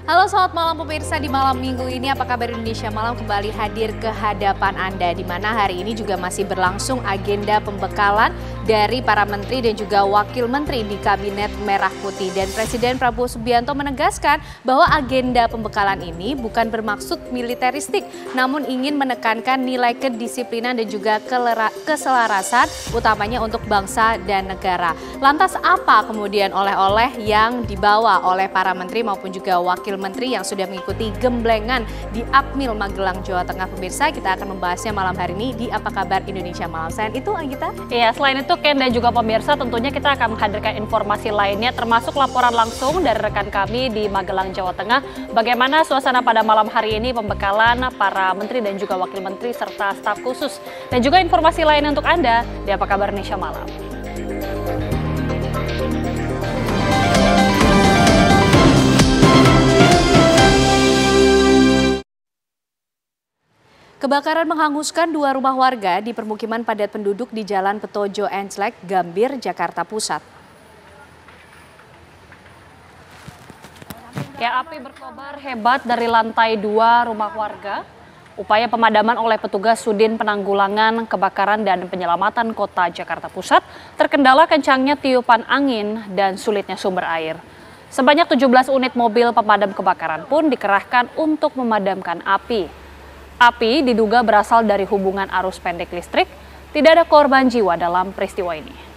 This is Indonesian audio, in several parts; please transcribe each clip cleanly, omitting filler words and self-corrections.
Halo, selamat malam pemirsa. Di malam minggu ini apa kabar Indonesia Malam kembali hadir ke hadapan Anda, di mana hari ini juga masih berlangsung agenda pembekalan dari para menteri dan juga wakil menteri di Kabinet Merah Putih. Dan Presiden Prabowo Subianto menegaskan bahwa agenda pembekalan ini bukan bermaksud militeristik, namun ingin menekankan nilai kedisiplinan dan juga keselarasan utamanya untuk bangsa dan negara. Lantas apa kemudian oleh-oleh yang dibawa oleh para menteri maupun juga wakil menteri yang sudah mengikuti gemblengan di Akmil Magelang, Jawa Tengah? Pemirsa, kita akan membahasnya malam hari ini di Apa Kabar Indonesia Malam. Selain itu, Anggita? Iya, selain itu Ken dan juga pemirsa, tentunya kita akan menghadirkan informasi lainnya termasuk laporan langsung dari rekan kami di Magelang, Jawa Tengah. Bagaimana suasana pada malam hari ini pembekalan para menteri dan juga wakil menteri serta staf khusus. Dan juga informasi lain untuk Anda di Apa Kabar Indonesia Malam. Kebakaran menghanguskan dua rumah warga di permukiman padat penduduk di Jalan Petojo Enclek, Gambir, Jakarta Pusat. Ya, api berkobar hebat dari lantai 2 rumah warga. Upaya pemadaman oleh petugas Sudin Penanggulangan Kebakaran dan Penyelamatan Kota Jakarta Pusat terkendala kencangnya tiupan angin dan sulitnya sumber air. Sebanyak 17 unit mobil pemadam kebakaran pun dikerahkan untuk memadamkan api. Api diduga berasal dari hubungan arus pendek listrik. Tidak ada korban jiwa dalam peristiwa ini.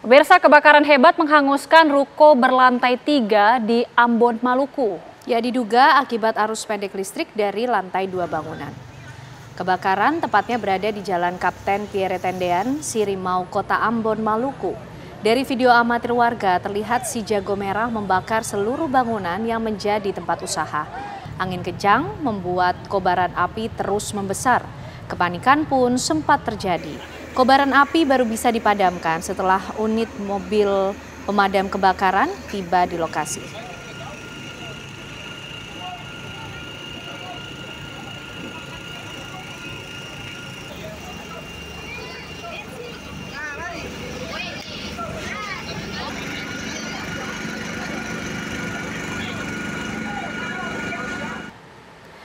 Pemirsa, kebakaran hebat menghanguskan ruko berlantai 3 di Ambon, Maluku. Ya, diduga akibat arus pendek listrik dari lantai 2 bangunan. Kebakaran tepatnya berada di Jalan Kapten Pierre Tendean, Sirimau, Kota Ambon, Maluku. Dari video amatir warga terlihat si jago merah membakar seluruh bangunan yang menjadi tempat usaha. Angin kencang membuat kobaran api terus membesar. Kepanikan pun sempat terjadi. Kobaran api baru bisa dipadamkan setelah unit mobil pemadam kebakaran tiba di lokasi.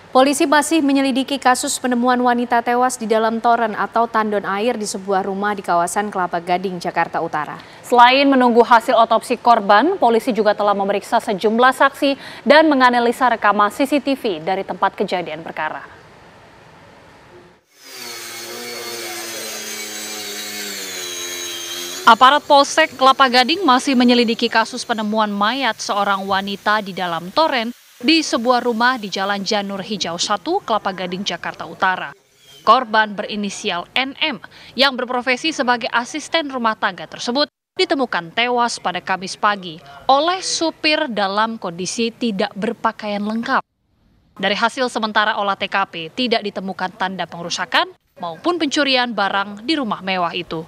Polisi masih menyelidiki kasus penemuan wanita tewas di dalam toren atau tandon air di sebuah rumah di kawasan Kelapa Gading, Jakarta Utara. Selain menunggu hasil otopsi korban, polisi juga telah memeriksa sejumlah saksi dan menganalisa rekaman CCTV dari tempat kejadian perkara. Aparat Polsek Kelapa Gading masih menyelidiki kasus penemuan mayat seorang wanita di dalam toren di sebuah rumah di Jalan Janur Hijau 1, Kelapa Gading, Jakarta Utara. Korban berinisial NM yang berprofesi sebagai asisten rumah tangga tersebut ditemukan tewas pada Kamis pagi oleh supir dalam kondisi tidak berpakaian lengkap. Dari hasil sementara olah TKP, tidak ditemukan tanda pengerusakan maupun pencurian barang di rumah mewah itu.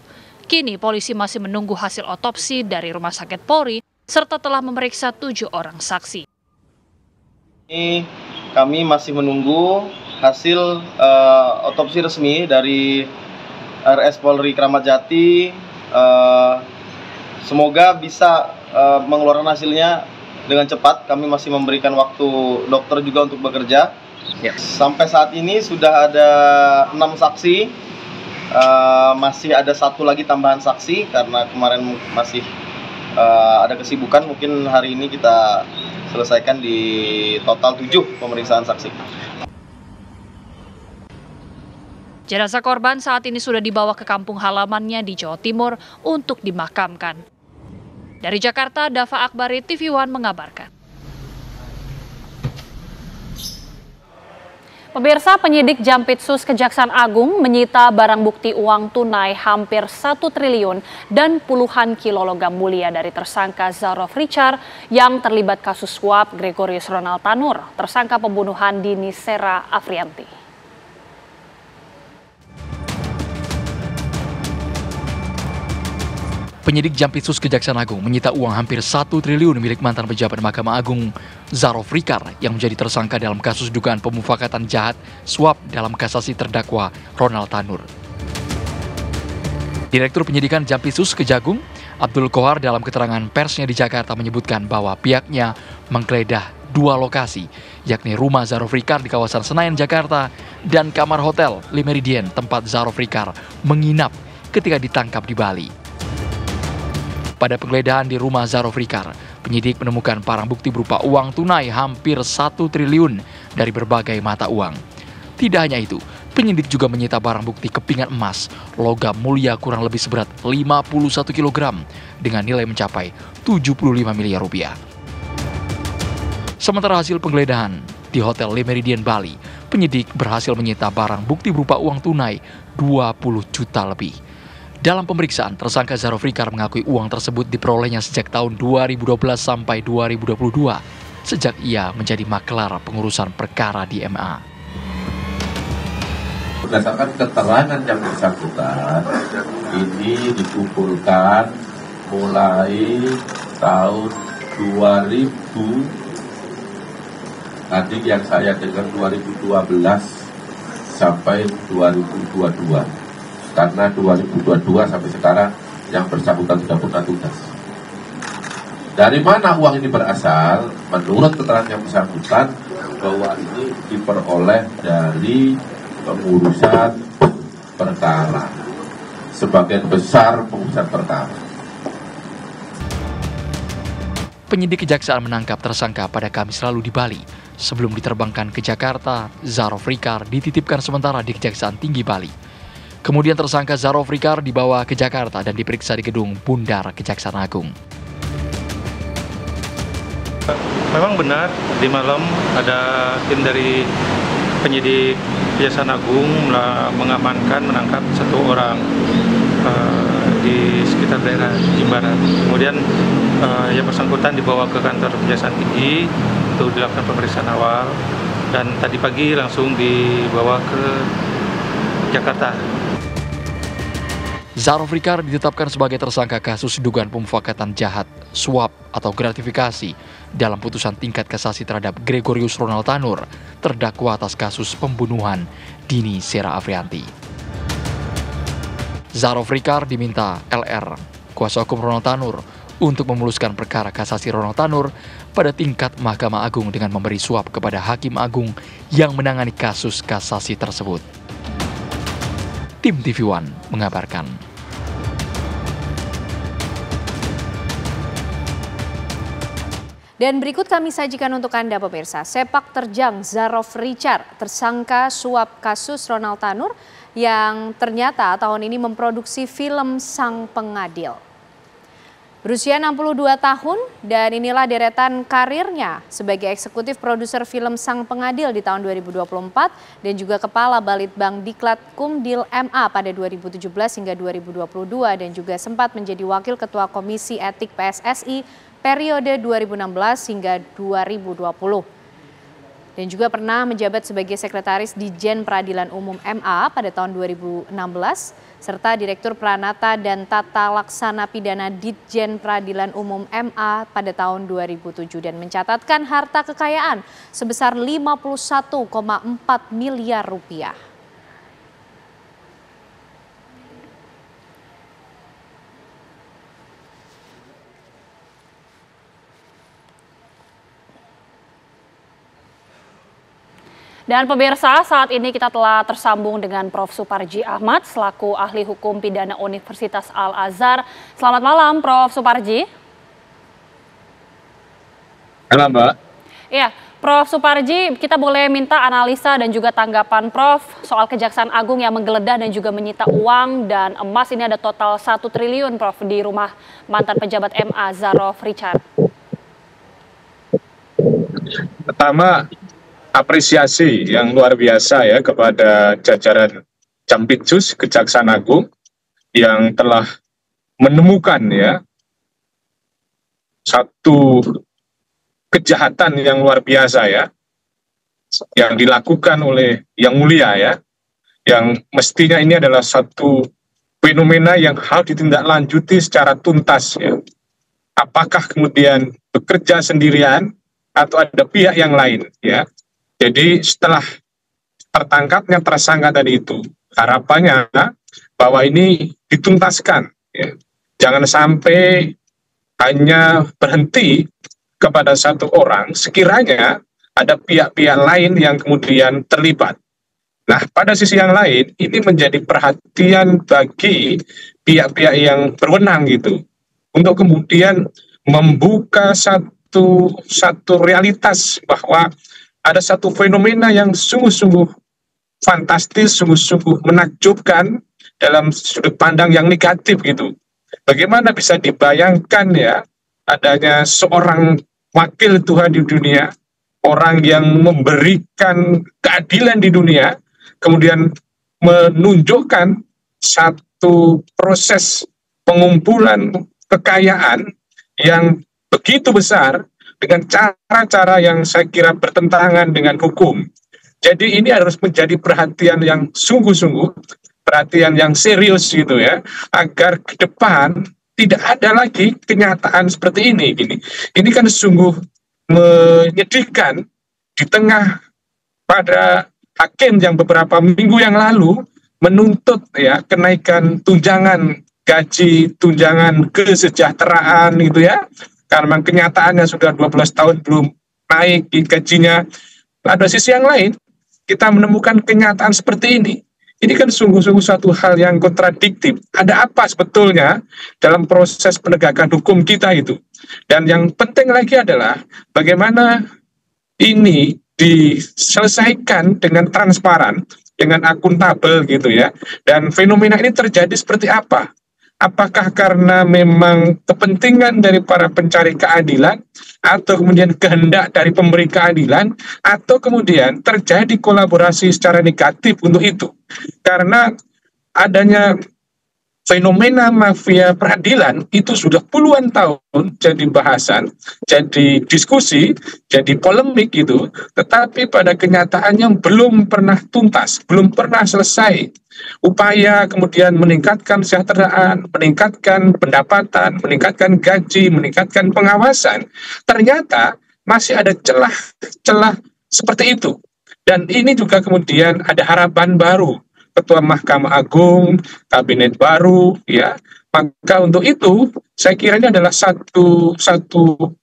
Kini polisi masih menunggu hasil otopsi dari Rumah Sakit Polri serta telah memeriksa 7 orang saksi. Ini kami masih menunggu hasil otopsi resmi dari RS Polri Kramat Jati. Semoga bisa mengeluarkan hasilnya dengan cepat. Kami masih memberikan waktu dokter juga untuk bekerja. Ya. Sampai saat ini sudah ada 6 saksi, masih ada 1 lagi tambahan saksi karena kemarin masih ada kesibukan. Mungkin hari ini kita selesaikan di total 7 pemeriksaan saksi. Jenazah korban saat ini sudah dibawa ke kampung halamannya di Jawa Timur untuk dimakamkan. Dari Jakarta, Dava Akbari, TV One mengabarkan. Pemirsa, penyidik Jampitsus Kejaksaan Agung menyita barang bukti uang tunai hampir 1 triliun dan puluhan kilo logam mulia dari tersangka Zarof Richard yang terlibat kasus suap Gregorius Ronald Tanur, tersangka pembunuhan Dini Sera Afrianti. Penyidik Jampitsus Kejaksaan Agung menyita uang hampir 1 triliun milik mantan pejabat Mahkamah Agung Zarof Rikar yang menjadi tersangka dalam kasus dugaan pemufakatan jahat suap dalam kasasi terdakwa Ronald Tanur. Direktur Penyidikan Jampitsus Kejagung, Abdul Kohar dalam keterangan persnya di Jakarta menyebutkan bahwa pihaknya menggeledah 2 lokasi, yakni rumah Zarof Rikar di kawasan Senayan, Jakarta, dan kamar hotel Le Méridien tempat Zarof Rikar menginap ketika ditangkap di Bali. Pada penggeledahan di rumah Zarof Rikar, penyidik menemukan barang bukti berupa uang tunai hampir 1 triliun dari berbagai mata uang. Tidak hanya itu, penyidik juga menyita barang bukti kepingan emas, logam mulia kurang lebih seberat 51 kg dengan nilai mencapai 75 miliar rupiah. Sementara hasil penggeledahan di Hotel Le Méridien Bali, penyidik berhasil menyita barang bukti berupa uang tunai 20 juta lebih. Dalam pemeriksaan, tersangka Zarof Rikar mengakui uang tersebut diperolehnya sejak tahun 2012 sampai 2022, sejak ia menjadi maklar pengurusan perkara di MA. Berdasarkan keterangan yang bersangkutan, ini dikumpulkan mulai tahun 2000, tadi yang saya dengar 2012 sampai 2022. Karena 2022 sampai sekarang yang bersangkutan sudah pernah tugas. Dari mana uang ini berasal? Menurut keterangan yang bersangkutan, bahwa ini diperoleh dari pengurusan perkara. Sebagian besar pengurusan perkara. Penyidik Kejaksaan menangkap tersangka pada Kamis lalu di Bali. Sebelum diterbangkan ke Jakarta, Zarof Rikar dititipkan sementara di Kejaksaan Tinggi Bali. Kemudian tersangka Zarof Rikar dibawa ke Jakarta dan diperiksa di gedung Bundar Kejaksaan Agung. Memang benar, di malam ada tim dari penyidik Kejaksaan Agung mengamankan, menangkap 1 orang di sekitar daerah Jimbaran. Kemudian yang bersangkutan dibawa ke kantor Kejaksaan Tinggi untuk dilakukan pemeriksaan awal, dan tadi pagi langsung dibawa ke Jakarta. Zarof Rikar ditetapkan sebagai tersangka kasus dugaan pemufakatan jahat, suap atau gratifikasi dalam putusan tingkat kasasi terhadap Gregorius Ronald Tanur, terdakwa atas kasus pembunuhan Dini Sera Afrianti. Zarof Rikar diminta LR, kuasa hukum Ronald Tanur, untuk memuluskan perkara kasasi Ronald Tanur pada tingkat Mahkamah Agung dengan memberi suap kepada Hakim Agung yang menangani kasus kasasi tersebut. Tim TV One mengabarkan. Dan berikut kami sajikan untuk Anda pemirsa, sepak terjang Zarof Rikar, tersangka suap kasus Ronald Tanur yang ternyata tahun ini memproduksi film Sang Pengadil. Berusia 62 tahun dan inilah deretan karirnya sebagai eksekutif produser film Sang Pengadil di tahun 2024 dan juga Kepala Balitbang Diklat Kumdil MA pada 2017 hingga 2022 dan juga sempat menjadi Wakil Ketua Komisi Etik PSSI periode 2016 hingga 2020. Dan juga pernah menjabat sebagai Sekretaris Ditjen Peradilan Umum MA pada tahun 2016, serta Direktur Pranata dan Tata Laksana Pidana Ditjen Peradilan Umum MA pada tahun 2007 dan mencatatkan harta kekayaan sebesar 51,4 miliar rupiah. Dan pemirsa, saat ini kita telah tersambung dengan Prof. Suparji Ahmad selaku ahli hukum pidana Universitas Al-Azhar. Selamat malam, Prof. Suparji. Halo, Mbak. Ya, Prof. Suparji, kita boleh minta analisa dan juga tanggapan Prof soal Kejaksaan Agung yang menggeledah dan juga menyita uang dan emas. Ini ada total 1 triliun, Prof, di rumah mantan pejabat MA Zarof Rikar. Pertama, apresiasi yang luar biasa ya kepada jajaran Jampitsus Kejaksaan Agung yang telah menemukan ya satu kejahatan yang luar biasa ya yang dilakukan oleh Yang Mulia ya, yang mestinya ini adalah satu fenomena yang harus ditindaklanjuti secara tuntas ya. Apakah kemudian bekerja sendirian atau ada pihak yang lain ya. Jadi setelah tertangkapnya tersangka tadi itu, harapannya bahwa ini dituntaskan ya. Jangan sampai hanya berhenti kepada satu orang, sekiranya ada pihak-pihak lain yang kemudian terlibat. Nah, pada sisi yang lain, ini menjadi perhatian bagi pihak-pihak yang berwenang gitu, untuk kemudian membuka satu realitas bahwa ada satu fenomena yang sungguh-sungguh fantastis, sungguh-sungguh menakjubkan dalam sudut pandang yang negatif gitu. Bagaimana bisa dibayangkan ya, adanya seorang wakil Tuhan di dunia, orang yang memberikan keadilan di dunia, kemudian menunjukkan satu proses pengumpulan kekayaan yang begitu besar dengan cara-cara yang saya kira bertentangan dengan hukum. Jadi ini harus menjadi perhatian yang sungguh-sungguh, perhatian yang serius gitu ya, agar ke depan tidak ada lagi kenyataan seperti ini. Ini kan sungguh menyedihkan di tengah pada hakim yang beberapa minggu yang lalu menuntut ya kenaikan tunjangan gaji, tunjangan kesejahteraan gitu ya. Karena kenyataannya sudah 12 tahun belum naik gajinya. Pada sisi yang lain, kita menemukan kenyataan seperti ini. Ini kan sungguh-sungguh suatu hal yang kontradiktif. Ada apa sebetulnya dalam proses penegakan hukum kita itu? Dan yang penting lagi adalah bagaimana ini diselesaikan dengan transparan, dengan akuntabel gitu ya. Dan fenomena ini terjadi seperti apa? Apakah karena memang kepentingan dari para pencari keadilan, atau kemudian kehendak dari pemberi keadilan, atau kemudian terjadi kolaborasi secara negatif untuk itu? Karena adanya fenomena mafia peradilan itu sudah puluhan tahun jadi bahasan, jadi diskusi, jadi polemik gitu, tetapi pada kenyataannya belum pernah tuntas, belum pernah selesai. Upaya kemudian meningkatkan kesejahteraan, meningkatkan pendapatan, meningkatkan gaji, meningkatkan pengawasan, ternyata masih ada celah-celah seperti itu. Dan ini juga kemudian ada harapan baru, Ketua Mahkamah Agung, kabinet baru, ya. Maka untuk itu, saya kira ini adalah satu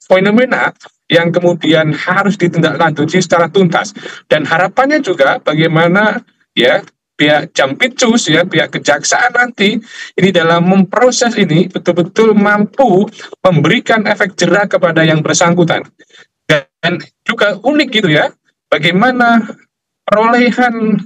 fenomena yang kemudian harus ditindaklanjuti secara tuntas. Dan harapannya juga bagaimana ya pihak Jampitsus, ya, pihak kejaksaan nanti ini dalam memproses ini betul-betul mampu memberikan efek jera kepada yang bersangkutan. Dan juga unik gitu ya, bagaimana perolehan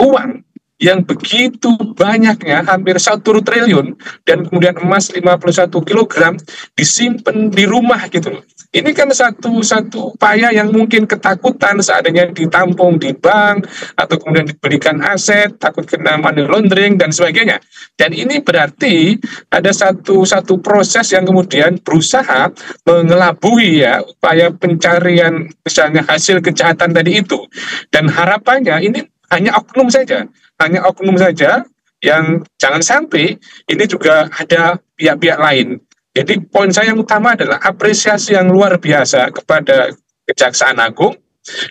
uang yang begitu banyaknya, hampir 1 triliun, dan kemudian emas 51 kg disimpan di rumah gitu loh. Ini kan satu upaya yang mungkin ketakutan seandainya ditampung di bank, atau kemudian diberikan aset, takut kena money laundering, dan sebagainya. Dan ini berarti ada satu proses yang kemudian berusaha mengelabui ya, upaya pencarian misalnya hasil kejahatan tadi itu. Dan harapannya ini hanya oknum saja yang jangan sampai ini juga ada pihak-pihak lain. Jadi poin saya yang utama adalah apresiasi yang luar biasa kepada Kejaksaan Agung,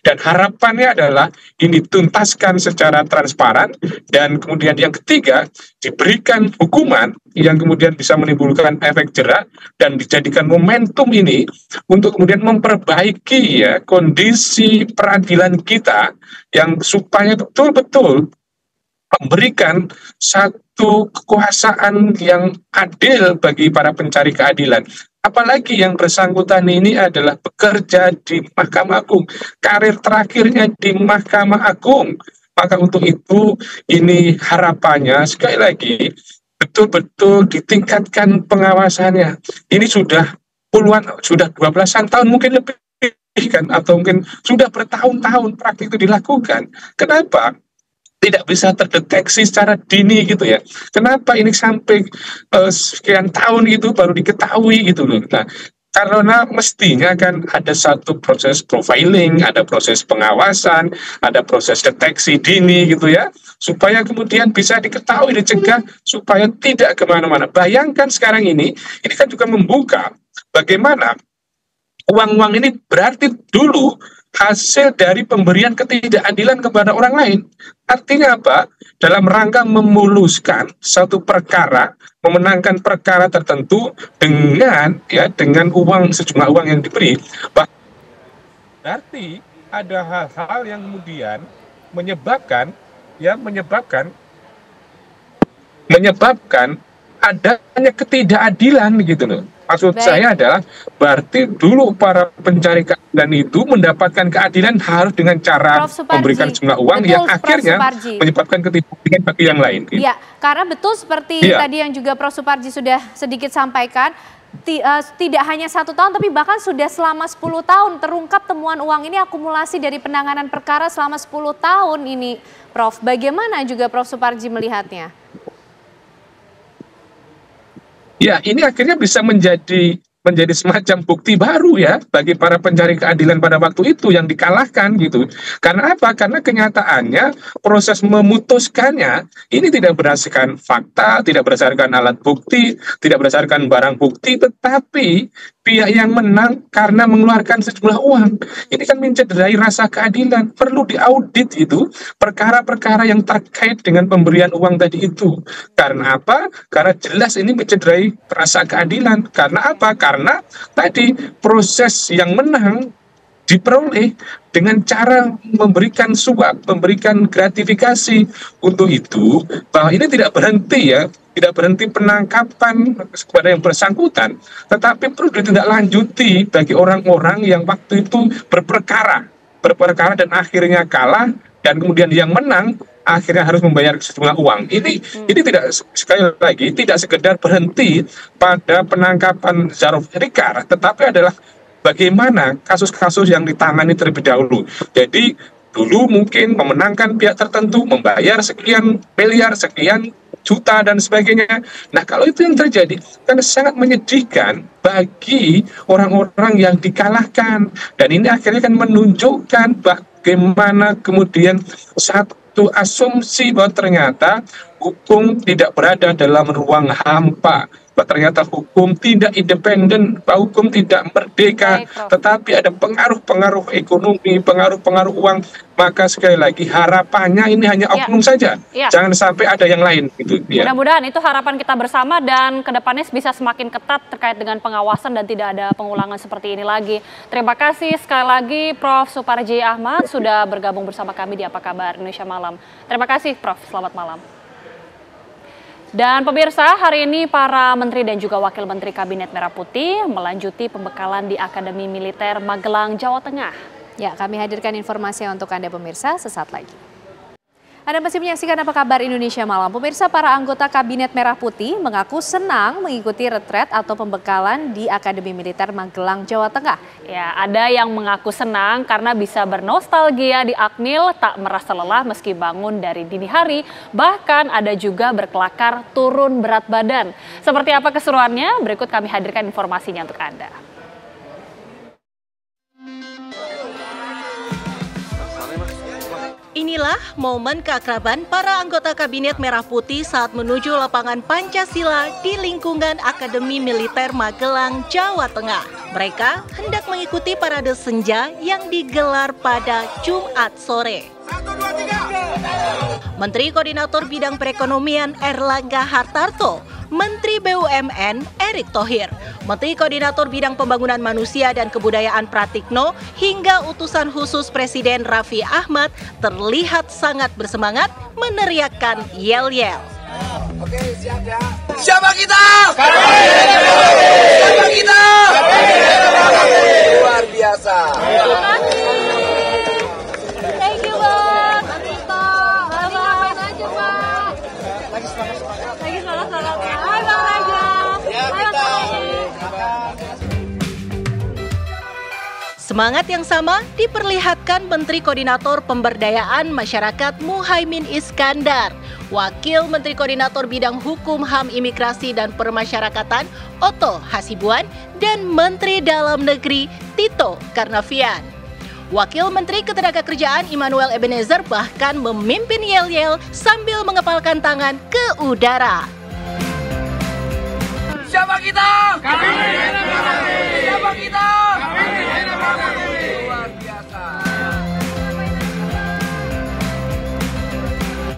dan harapannya adalah ini tuntaskan secara transparan, dan kemudian yang ketiga diberikan hukuman yang kemudian bisa menimbulkan efek jera dan dijadikan momentum ini untuk kemudian memperbaiki ya kondisi peradilan kita yang supaya betul-betul memberikan satu kekuasaan yang adil bagi para pencari keadilan. Apalagi yang bersangkutan ini adalah bekerja di Mahkamah Agung, karir terakhirnya di Mahkamah Agung. Maka untuk itu ini harapannya sekali lagi betul-betul ditingkatkan pengawasannya. Ini sudah 12-an tahun mungkin lebih kan, atau mungkin sudah bertahun-tahun praktik itu dilakukan. Kenapa tidak bisa terdeteksi secara dini gitu ya? Kenapa ini sampai sekian tahun itu baru diketahui gitu loh? Nah, Karena mestinya kan ada satu proses profiling, ada proses pengawasan, ada proses deteksi dini gitu ya, supaya kemudian bisa diketahui, dicegah, supaya tidak kemana-mana. Bayangkan sekarang ini kan juga membuka bagaimana uang-uang ini berarti dulu hasil dari pemberian ketidakadilan kepada orang lain. Artinya apa? Dalam rangka memuluskan satu perkara, memenangkan perkara tertentu dengan sejumlah uang yang diberi. Berarti ada hal-hal yang kemudian menyebabkan adanya ketidakadilan gitu loh. Maksud saya adalah berarti dulu para pencari keadilan itu mendapatkan keadilan harus dengan cara memberikan jumlah uang yang akhirnya menyebabkan ketidakadilan bagi yang lain. Iya, karena betul seperti tadi yang juga Prof. Suparji sudah sedikit sampaikan, tidak hanya 1 tahun tapi bahkan sudah selama 10 tahun terungkap temuan uang ini, akumulasi dari penanganan perkara selama 10 tahun ini, Prof. Bagaimana juga Prof. Suparji melihatnya? Ya, ini akhirnya bisa menjadi semacam bukti baru ya bagi para pencari keadilan pada waktu itu yang dikalahkan gitu. Karena apa? Karena kenyataannya proses memutuskannya ini tidak berdasarkan fakta, tidak berdasarkan alat bukti, tidak berdasarkan barang bukti, tetapi pihak yang menang karena mengeluarkan sejumlah uang. Ini kan mencederai rasa keadilan. Perlu diaudit itu perkara-perkara yang terkait dengan pemberian uang tadi itu. Karena apa? Karena jelas ini mencederai rasa keadilan. Karena apa? Karena tadi proses yang menang diperoleh dengan cara memberikan suap, memberikan gratifikasi. Untuk itu, bahwa ini tidak berhenti ya, tidak berhenti penangkapan kepada yang bersangkutan, tetapi perlu ditindaklanjuti bagi orang-orang yang waktu itu berperkara dan akhirnya kalah, dan kemudian yang menang akhirnya harus membayar sejumlah uang. Ini tidak, sekali lagi, tidak sekedar berhenti pada penangkapan Zulfikar, tetapi adalah bagaimana kasus-kasus yang ditangani terlebih dahulu. Jadi dulu mungkin memenangkan pihak tertentu, membayar sekian miliar, sekian juta dan sebagainya. Nah, kalau itu yang terjadi, kan sangat menyedihkan bagi orang-orang yang dikalahkan. Dan ini akhirnya kan menunjukkan bagaimana kemudian satu asumsi bahwa ternyata hukum tidak berada dalam ruang hampa. Ternyata hukum tidak independen, hukum tidak merdeka, tetapi ada pengaruh-pengaruh ekonomi, pengaruh-pengaruh uang. Maka sekali lagi harapannya ini hanya oknum saja, jangan sampai ada yang lain. Gitu, Mudah-mudahan itu harapan kita bersama dan kedepannya bisa semakin ketat terkait dengan pengawasan dan tidak ada pengulangan seperti ini lagi. Terima kasih sekali lagi Prof. Suparji Ahmad sudah bergabung bersama kami di Apa Kabar Indonesia Malam. Terima kasih Prof. Selamat malam. Dan pemirsa, hari ini para menteri dan juga wakil menteri Kabinet Merah Putih melanjuti pembekalan di Akademi Militer Magelang, Jawa Tengah. Ya, kami hadirkan informasi untuk Anda pemirsa sesaat lagi. Anda masih menyaksikan Apa Kabar Indonesia Malam. Pemirsa, para anggota Kabinet Merah Putih mengaku senang mengikuti retret atau pembekalan di Akademi Militer Magelang, Jawa Tengah. Ya, ada yang mengaku senang karena bisa bernostalgia di Akmil, tak merasa lelah meski bangun dari dini hari. Bahkan ada juga berkelakar turun berat badan. Seperti apa keseruannya? Berikut kami hadirkan informasinya untuk Anda. Inilah momen keakraban para anggota Kabinet Merah Putih saat menuju lapangan Pancasila di lingkungan Akademi Militer Magelang, Jawa Tengah. Mereka hendak mengikuti parade senja yang digelar pada Jumat sore. Menteri Koordinator Bidang Perekonomian Erlangga Hartarto, Menteri BUMN Erick Thohir, Menteri Koordinator Bidang Pembangunan Manusia dan Kebudayaan Pratikno, hingga utusan khusus Presiden Raffi Ahmad terlihat sangat bersemangat meneriakkan yel-yel. Oke, siap ya. Siapa kita? Siapa kita? Luar biasa. Thank you, Bang. Lagi ngapain aja, Pak? Lagi sholat-sholat. Hai, Bang Raja. Semangat yang sama diperlihatkan Menteri Koordinator Pemberdayaan Masyarakat Muhaimin Iskandar, Wakil Menteri Koordinator Bidang Hukum, HAM, Imigrasi, dan Permasyarakatan Otto Hasibuan, dan Menteri Dalam Negeri Tito Karnavian. Wakil Menteri Ketenagakerjaan Immanuel Ebenezer bahkan memimpin yel-yel sambil mengepalkan tangan ke udara. Siapa kita? Kami. Siapa kita? Kami. Luar biasa.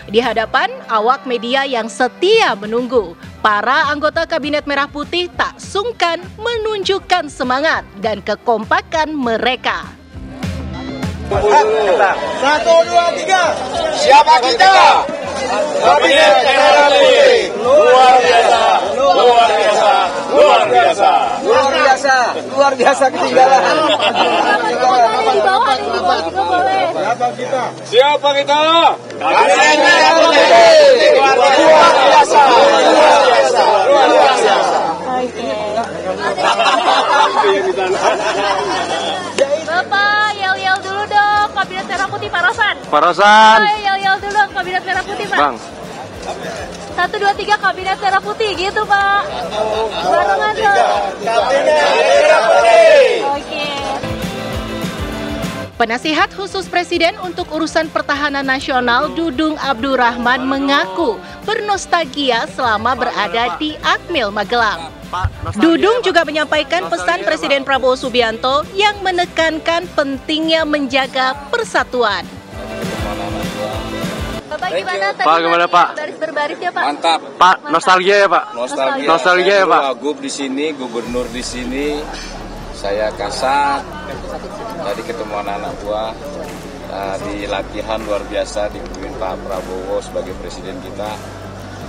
Di hadapan awak media yang setia menunggu, para anggota Kabinet Merah Putih tak sungkan menunjukkan semangat dan kekompakan mereka. 1, 2, 3. Siapa kita? Kabinet Merah Putih. Luar biasa. Luar biasa. Luar biasa. Luar biasa. Luar biasa ketinggalan. Siapa kita? Siapa kita? Kabinet Merah Putih. Luar biasa. Luar biasa. Luar biasa. Bapak, yel-yel dulu dong, Kabinet Merah Putih, Pak Rosan. Pak Rosan. Ayo yel-yel dulu dong, Kabinet Merah Putih, Pak. Bang. 1, 2, 3, Kabinet Merah Putih, gitu Pak. Barengan dong. Kabinet Merah Putih. Oke. Penasihat khusus Presiden untuk urusan pertahanan nasional Dudung Abdurrahman mengaku bernostalgia selama berada di Akmil Magelang. Dudung juga menyampaikan pesan Presiden Prabowo Subianto yang menekankan pentingnya menjaga persatuan. Bapak gimana tadi? Pak, gimana, Pak? Berbaris ya Pak? Mantap. Pak, nostalgia ya Pak? Nostalgia ya Pak? Wagub di sini, gubernur di sini, saya Kasat. Tadi ketemu anak-anak buah di latihan luar biasa dipimpin Pak Prabowo sebagai presiden kita.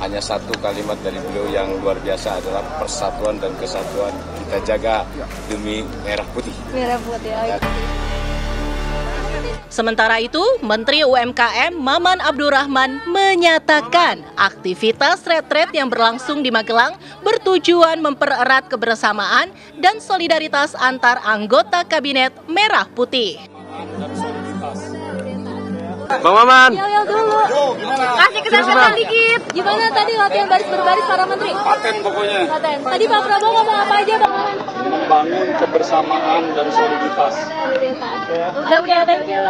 Hanya satu kalimat dari beliau yang luar biasa adalah persatuan dan kesatuan kita jaga demi Merah Putih. Merah Putih. Sementara itu, Menteri UMKM Maman Abdurrahman menyatakan aktivitas retret yang berlangsung di Magelang bertujuan mempererat kebersamaan dan solidaritas antar anggota Kabinet Merah Putih. Bang Maman. Yel-yel dulu. Kasih kesempatan dikit. Gimana tadi latihan baris berbaris para menteri? Paten pokoknya. Paten. Tadi Pak Prabowo ngomong apa aja Bang Maman? Membangun kebersamaan dan soliditas. Oke, thank you.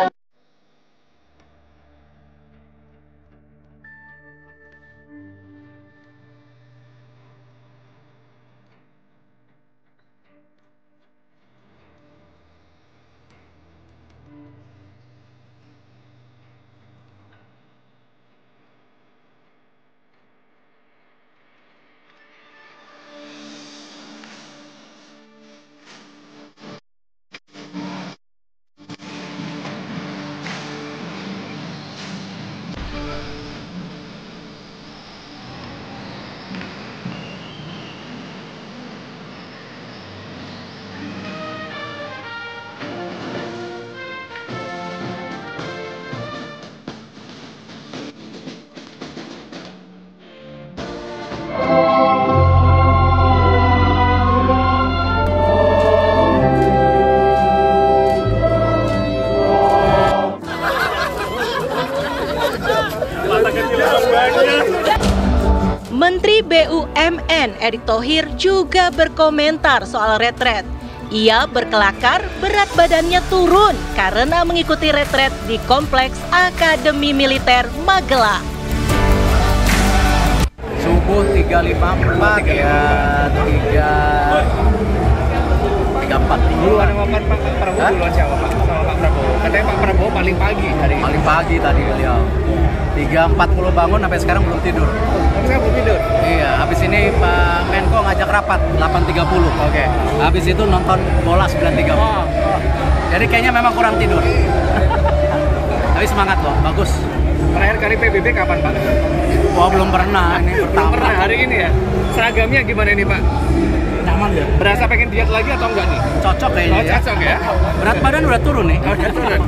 Menteri BUMN Erick Thohir juga berkomentar soal retret. Ia berkelakar berat badannya turun karena mengikuti retret di Kompleks Akademi Militer Magelang. Subuh 3.54 ya 3.34. Duluan sama Pak Prabowo, duluan siapa Pak? Sama Pak Prabowo. Katanya Pak Prabowo paling pagi hari ini. Paling pagi tadi beliau. 3.40 bangun sampai sekarang belum tidur. Tapi saya belum tidur? Iya, habis ini Pak Menko ngajak rapat 8.30. Oke. Habis itu nonton bola 9.30. Oh. Jadi kayaknya memang kurang tidur. Tapi semangat loh, bagus. Terakhir kali PBB kapan Pak? Wah, belum pernah, ini pertama. Belum pernah hari ini ya? Seragamnya gimana ini Pak? Nyaman ya? Berasa pengen diet lagi atau enggak nih? Cocok kayaknya. Oh, cocok ya? Berat badan udah turun nih. Oh, udah turun.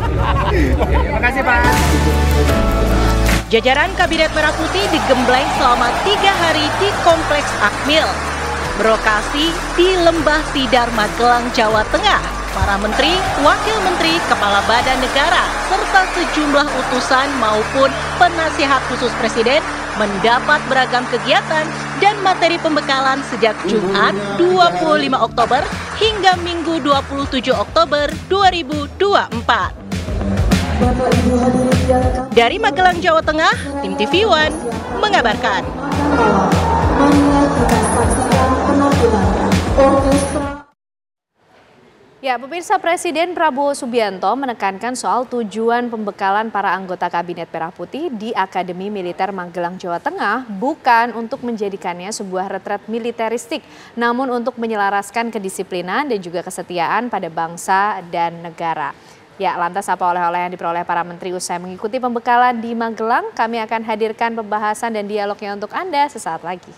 Terima kasih Pak. Jajaran Kabinet Merah Putih digembleng selama 3 hari di Kompleks Akmil, berlokasi di Lembah Tidar, Magelang, Jawa Tengah. para menteri, wakil menteri, kepala badan negara, serta sejumlah utusan maupun penasihat khusus presiden mendapat beragam kegiatan dan materi pembekalan sejak Jumat 25 Oktober hingga Minggu 27 Oktober 2024. Dari Magelang, Jawa Tengah, tim TV One mengabarkan. Ya, pemirsa, Presiden Prabowo Subianto menekankan soal tujuan pembekalan para anggota Kabinet Merah Putih di Akademi Militer Magelang, Jawa Tengah bukan untuk menjadikannya sebuah retret militeristik, namun untuk menyelaraskan kedisiplinan dan juga kesetiaan pada bangsa dan negara. Ya, lantas apa oleh-oleh yang diperoleh para menteri usai mengikuti pembekalan di Magelang? Kami akan hadirkan pembahasan dan dialognya untuk Anda sesaat lagi.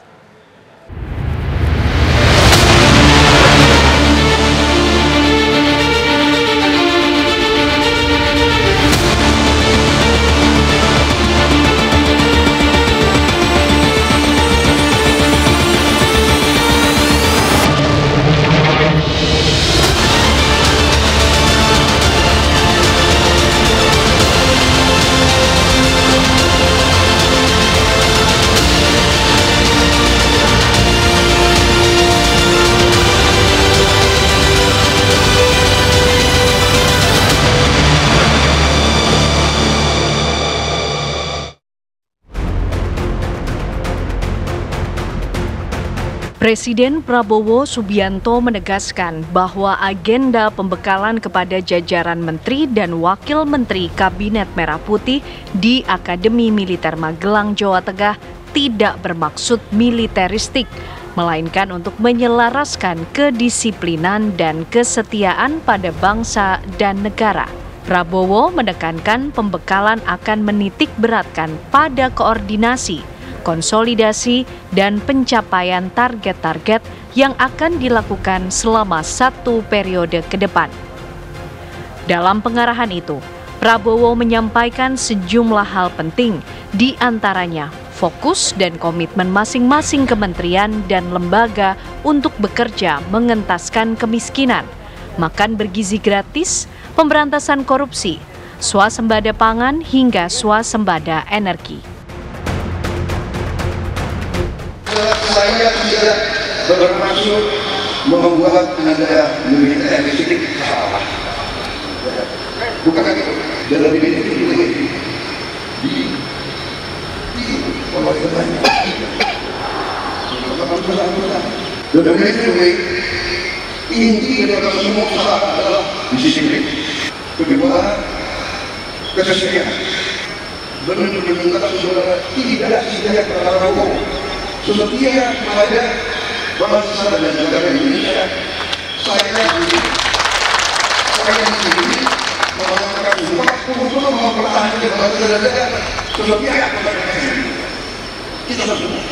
Presiden Prabowo Subianto menegaskan bahwa agenda pembekalan kepada jajaran menteri dan wakil menteri Kabinet Merah Putih di Akademi Militer Magelang, Jawa Tengah tidak bermaksud militeristik, melainkan untuk menyelaraskan kedisiplinan dan kesetiaan pada bangsa dan negara. Prabowo menekankan pembekalan akan menitik beratkan pada koordinasi, konsolidasi, dan pencapaian target-target yang akan dilakukan selama 1 periode ke depan. Dalam pengarahan itu, Prabowo menyampaikan sejumlah hal penting, di antaranya fokus dan komitmen masing-masing kementerian dan lembaga untuk bekerja mengentaskan kemiskinan, makan bergizi gratis, pemberantasan korupsi, swasembada pangan hingga swasembada energi. Saya tidak bermaksud membuat Anda militeristik salah. Bukan itu. Dalam ini inti dari semua usaha adalah disiplin. Kedua, kesetiaan. Benar-benar saudara tidak setia kepada hukum. Setia kepada bangsa dan negara Indonesia. Saya ini mengatakan 40 tahun mempertahankan bangsa dan negara. Setia kepada kita semua.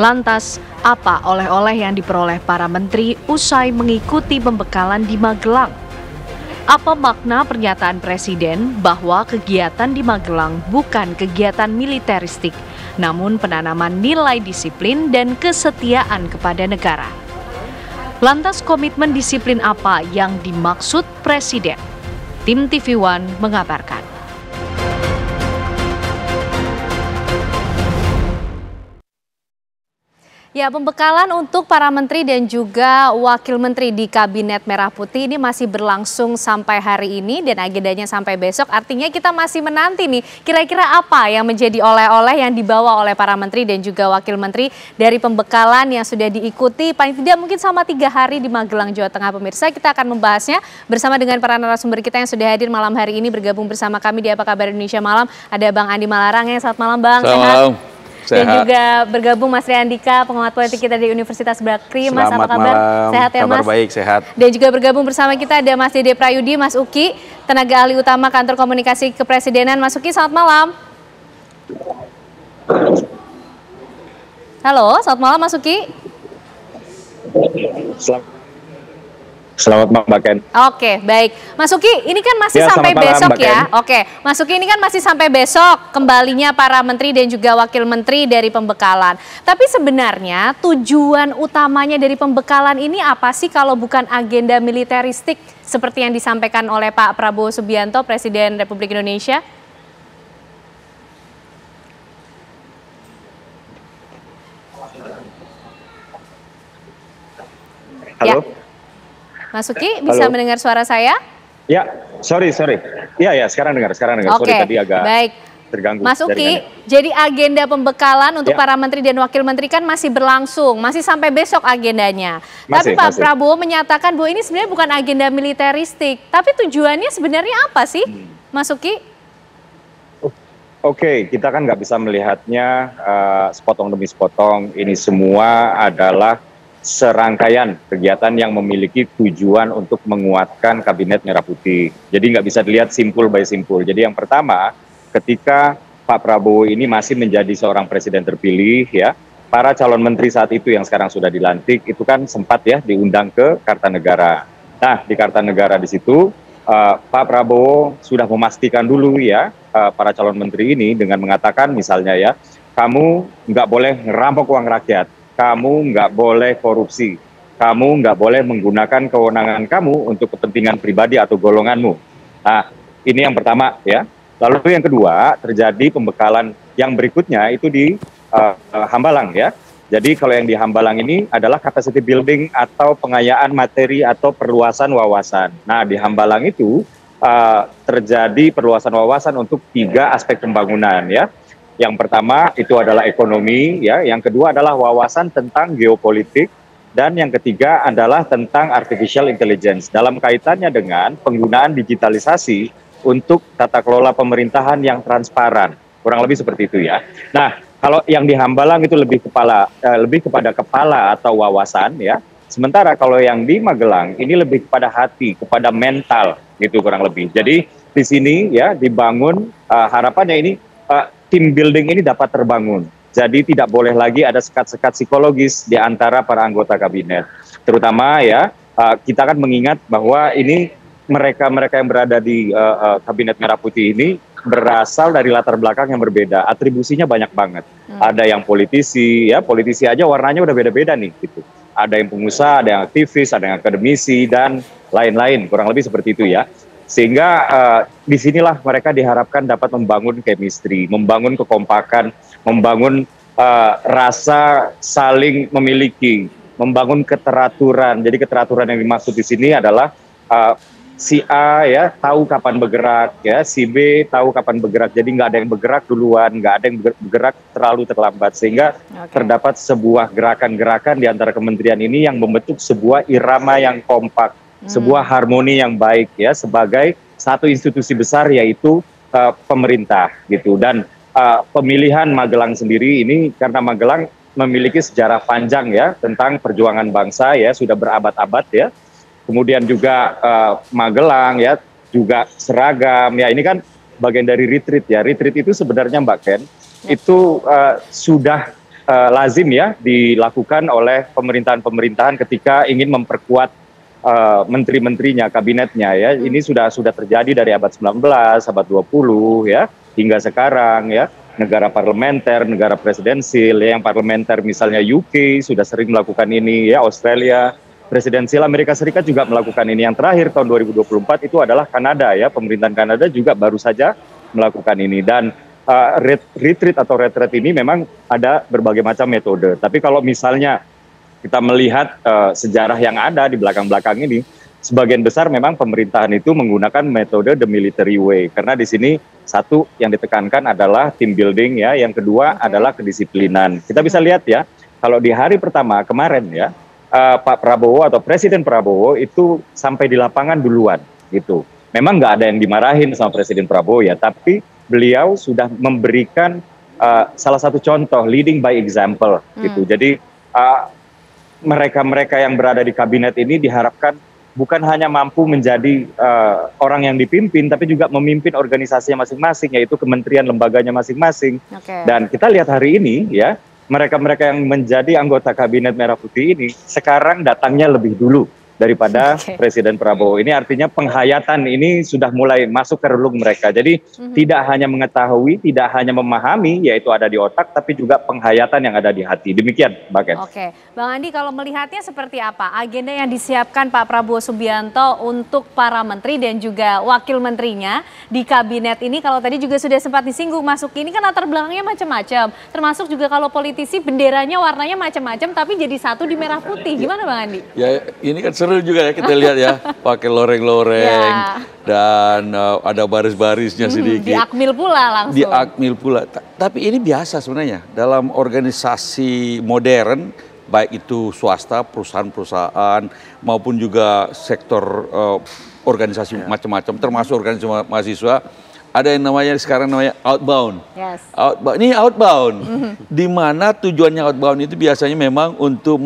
Lantas, apa oleh-oleh yang diperoleh para menteri usai mengikuti pembekalan di Magelang? Apa makna pernyataan Presiden bahwa kegiatan di Magelang bukan kegiatan militeristik, namun penanaman nilai disiplin dan kesetiaan kepada negara? Lantas komitmen disiplin apa yang dimaksud Presiden? Tim TV One mengabarkan. Ya, pembekalan untuk para menteri dan juga wakil menteri di Kabinet Merah Putih ini masih berlangsung sampai hari ini dan agendanya sampai besok. Artinya kita masih menanti nih kira-kira apa yang menjadi oleh-oleh yang dibawa oleh para menteri dan juga wakil menteri dari pembekalan yang sudah diikuti paling tidak mungkin selama 3 hari di Magelang, Jawa Tengah. Pemirsa, kita akan membahasnya bersama dengan para narasumber kita yang sudah hadir malam hari ini bergabung bersama kami di Apa Kabar Indonesia Malam. Ada Bang Andi Malarang ya, selamat malam Bang. Selamat malam. Dan juga bergabung Mas Riandika, pengamat politik kita di Universitas Bakri. Mas, apa kabar? Malam. Sehat ya Mas? Kabar baik, sehat. Dan juga bergabung bersama kita ada Mas Dede Prayudi, Mas Uki, tenaga ahli utama Kantor Komunikasi Kepresidenan. Mas Uki, selamat malam. Halo, selamat malam Mas Uki. Selamat malam Mbak Ken. Oke, baik. Mas Uki, ini kan masih Ya, sampai selamat malam, besok Mbak ya. Ken. Oke, Mas Uki ini kan masih sampai besok kembalinya para menteri dan juga wakil menteri dari pembekalan. Tapi sebenarnya tujuan utamanya dari pembekalan ini apa sih kalau bukan agenda militeristik seperti yang disampaikan oleh Pak Prabowo Subianto, Presiden Republik Indonesia? Halo. Ya. Mas Uki bisa mendengar suara saya? Ya, sorry. Iya, sekarang dengar. Oke, Sorry tadi agak baik. terganggu. Mas Uki, jaringannya. jadi agenda pembekalan untuk Ya. para menteri dan wakil menteri kan masih berlangsung, masih sampai besok agendanya. Tapi Masih. Pak Prabowo menyatakan bahwa ini sebenarnya bukan agenda militeristik, tapi tujuannya sebenarnya apa sih, Mas Uki? Oke, kita kan nggak bisa melihatnya sepotong demi sepotong. Ini semua adalah serangkaian kegiatan yang memiliki tujuan untuk menguatkan Kabinet Merah Putih. Jadi nggak bisa dilihat simpul by simpul. Jadi yang pertama, ketika Pak Prabowo ini masih menjadi seorang presiden terpilih, ya, para calon menteri saat itu yang sekarang sudah dilantik itu kan sempat ya diundang ke Kartanegara. Nah, di Kartanegara di situ Pak Prabowo sudah memastikan dulu ya para calon menteri ini dengan mengatakan misalnya ya, kamu nggak boleh ngerampok uang rakyat. Kamu nggak boleh korupsi, kamu nggak boleh menggunakan kewenangan kamu untuk kepentingan pribadi atau golonganmu. Nah, ini yang pertama ya. Lalu yang kedua, terjadi pembekalan yang berikutnya itu di Hambalang ya. Jadi kalau yang di Hambalang ini adalah capacity building atau pengayaan materi atau perluasan wawasan. Nah, di Hambalang itu terjadi perluasan wawasan untuk 3 aspek pembangunan ya. Yang pertama itu adalah ekonomi, ya. Yang kedua adalah wawasan tentang geopolitik, dan yang ketiga adalah tentang artificial intelligence dalam kaitannya dengan penggunaan digitalisasi untuk tata kelola pemerintahan yang transparan. Kurang lebih seperti itu ya. Nah, kalau yang di Hambalang itu lebih kepada kepala atau wawasan ya. Sementara kalau yang di Magelang ini lebih kepada hati, kepada mental gitu kurang lebih. Jadi di sini ya dibangun harapannya ini team building ini dapat terbangun. Jadi tidak boleh lagi ada sekat-sekat psikologis di antara para anggota kabinet. Terutama ya, kita kan mengingat bahwa ini mereka-mereka yang berada di Kabinet Merah Putih ini berasal dari latar belakang yang berbeda. Atribusinya banyak banget. Ada yang politisi, ya politisi aja warnanya udah beda-beda nih gitu. Ada yang pengusaha, ada yang aktivis, ada yang akademisi, dan lain-lain. Kurang lebih seperti itu ya. Sehingga disinilah mereka diharapkan dapat membangun chemistry, membangun kekompakan, membangun rasa saling memiliki, membangun keteraturan. Jadi keteraturan yang dimaksud di sini adalah si A ya tahu kapan bergerak, ya si B tahu kapan bergerak. Jadi nggak ada yang bergerak duluan, nggak ada yang bergerak terlalu terlambat, sehingga terdapat sebuah gerakan-gerakan di antara kementerian ini yang membentuk sebuah irama yang kompak. Sebuah harmoni yang baik ya sebagai satu institusi besar yaitu pemerintah gitu. Dan pemilihan Magelang sendiri ini karena Magelang memiliki sejarah panjang ya tentang perjuangan bangsa ya, sudah berabad-abad ya. Kemudian juga Magelang ya juga seragam ya, ini kan bagian dari retreat ya. Retreat itu sebenarnya Mbak Ken itu sudah lazim ya dilakukan oleh pemerintahan-pemerintahan ketika ingin memperkuat menteri-menterinya, kabinetnya ya. Ini sudah terjadi dari abad 19, abad 20 ya, hingga sekarang ya. Negara parlementer, negara presidensil, ya, yang parlementer misalnya UK sudah sering melakukan ini ya, Australia, presidensial Amerika Serikat juga melakukan ini. Yang terakhir tahun 2024 itu adalah Kanada ya, pemerintahan Kanada juga baru saja melakukan ini. Dan retreat atau retreat ini memang ada berbagai macam metode. Tapi kalau misalnya kita melihat sejarah yang ada di belakang-belakang ini, sebagian besar memang pemerintahan itu menggunakan metode the military way. Karena di sini satu yang ditekankan adalah team building ya, yang kedua adalah kedisiplinan. Kita bisa lihat ya, kalau di hari pertama kemarin ya, Pak Prabowo atau Presiden Prabowo itu sampai di lapangan duluan gitu. Memang nggak ada yang dimarahin sama Presiden Prabowo ya, tapi beliau sudah memberikan salah satu contoh, leading by example gitu. Jadi mereka-mereka yang berada di kabinet ini diharapkan bukan hanya mampu menjadi orang yang dipimpin, tapi juga memimpin organisasinya masing-masing, yaitu kementerian lembaganya masing-masing. Dan kita lihat hari ini ya, mereka-mereka yang menjadi anggota Kabinet Merah Putih ini sekarang datangnya lebih dulu daripada Presiden Prabowo. Ini artinya penghayatan ini sudah mulai masuk ke relung mereka. Jadi tidak hanya mengetahui, tidak hanya memahami, yaitu ada di otak, tapi juga penghayatan yang ada di hati. Demikian, Mbak Ken. Oke, Bang Andi, kalau melihatnya seperti apa agenda yang disiapkan Pak Prabowo Subianto untuk para menteri dan juga wakil menterinya di kabinet ini? Kalau tadi juga sudah sempat disinggung, masuk ini kan latar belakangnya macam-macam, termasuk juga kalau politisi benderanya warnanya macam-macam, tapi jadi satu di merah putih. Gimana Bang Andi? Ya, ini kan seru juga ya kita lihat ya, pakai loreng-loreng dan ada baris-barisnya sedikit. Di akmil pula langsung. Di akmil pula. Tapi ini biasa sebenarnya dalam organisasi modern, baik itu swasta, perusahaan-perusahaan maupun juga sektor organisasi macam-macam, termasuk organisasi mahasiswa. Ada yang namanya sekarang namanya outbound. Outbound. Ini outbound. Di mana tujuannya outbound itu biasanya memang untuk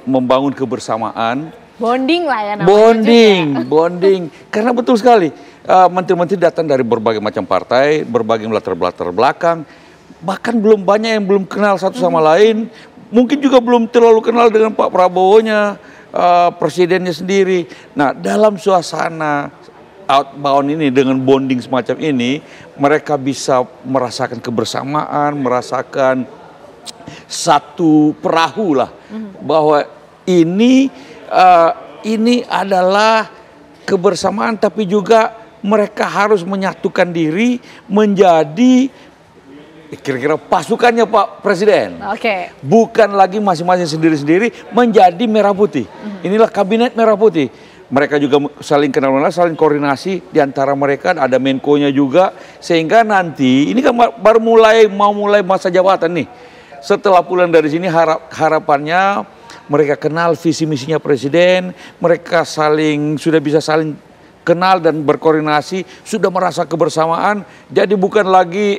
membangun kebersamaan. Bonding lah ya namanya. Bonding. Karena betul sekali, menteri-menteri datang dari berbagai macam partai, berbagai latar belakang. Bahkan belum banyak yang belum kenal satu sama lain. Mungkin juga belum terlalu kenal dengan Pak Prabowo-nya, presidennya sendiri. Nah, dalam suasana outbound ini dengan bonding semacam ini, mereka bisa merasakan kebersamaan, merasakan satu perahu lah, bahwa ini adalah kebersamaan, tapi juga mereka harus menyatukan diri menjadi kira-kira pasukannya Pak Presiden. Bukan lagi masing-masing sendiri-sendiri, menjadi merah putih. Inilah kabinet merah putih. Mereka juga saling kenal, saling koordinasi di antara mereka, ada Menko-nya juga, sehingga nanti ini kan baru mau mulai masa jabatan nih. Setelah pulang dari sini harapannya mereka kenal visi misinya Presiden, mereka sudah bisa saling kenal dan berkoordinasi, sudah merasa kebersamaan, jadi bukan lagi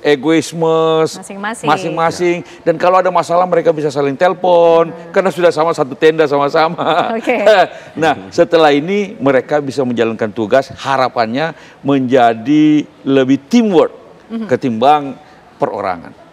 egoisme masing-masing. Dan kalau ada masalah mereka bisa saling telepon, karena sudah sama satu tenda sama-sama. Nah, setelah ini mereka bisa menjalankan tugas, harapannya menjadi lebih teamwork ketimbang perorangan.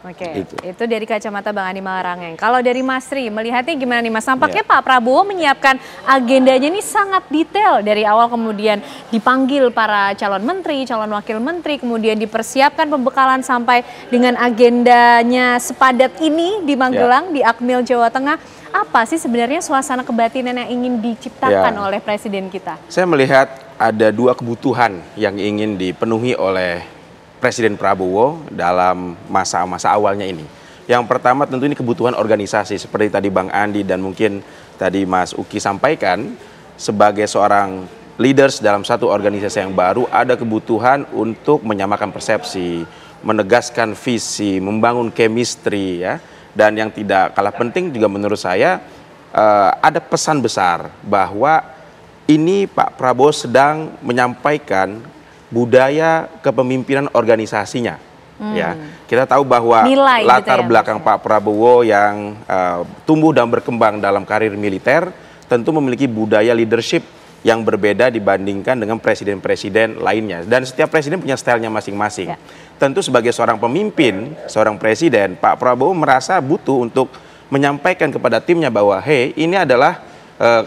Itu dari kacamata Bang Andi Malarangeng. Kalau dari Mas Ri, melihatnya gimana nih Mas? Nampaknya Pak Prabowo menyiapkan agendanya ini sangat detail dari awal, kemudian dipanggil para calon menteri, calon wakil menteri, kemudian dipersiapkan pembekalan sampai dengan agendanya sepadat ini di Magelang, di Akmil, Jawa Tengah. Apa sih sebenarnya suasana kebatinan yang ingin diciptakan oleh Presiden kita? Saya melihat ada dua kebutuhan yang ingin dipenuhi oleh Presiden Prabowo dalam masa-masa awalnya ini. Yang pertama tentu ini kebutuhan organisasi, seperti tadi Bang Andi dan mungkin tadi Mas Uki sampaikan, sebagai seorang leaders dalam satu organisasi yang baru, ada kebutuhan untuk menyamakan persepsi, menegaskan visi, membangun chemistry ya. Dan yang tidak kalah penting juga menurut saya, ada pesan besar bahwa ini Pak Prabowo sedang menyampaikan budaya kepemimpinan organisasinya. Ya, kita tahu bahwa latar belakang Pak Prabowo yang tumbuh dan berkembang dalam karir militer tentu memiliki budaya leadership yang berbeda dibandingkan dengan presiden-presiden lainnya. Dan setiap presiden punya stylenya masing-masing. Tentu sebagai seorang pemimpin, seorang presiden, Pak Prabowo merasa butuh untuk menyampaikan kepada timnya bahwa, hey, ini adalah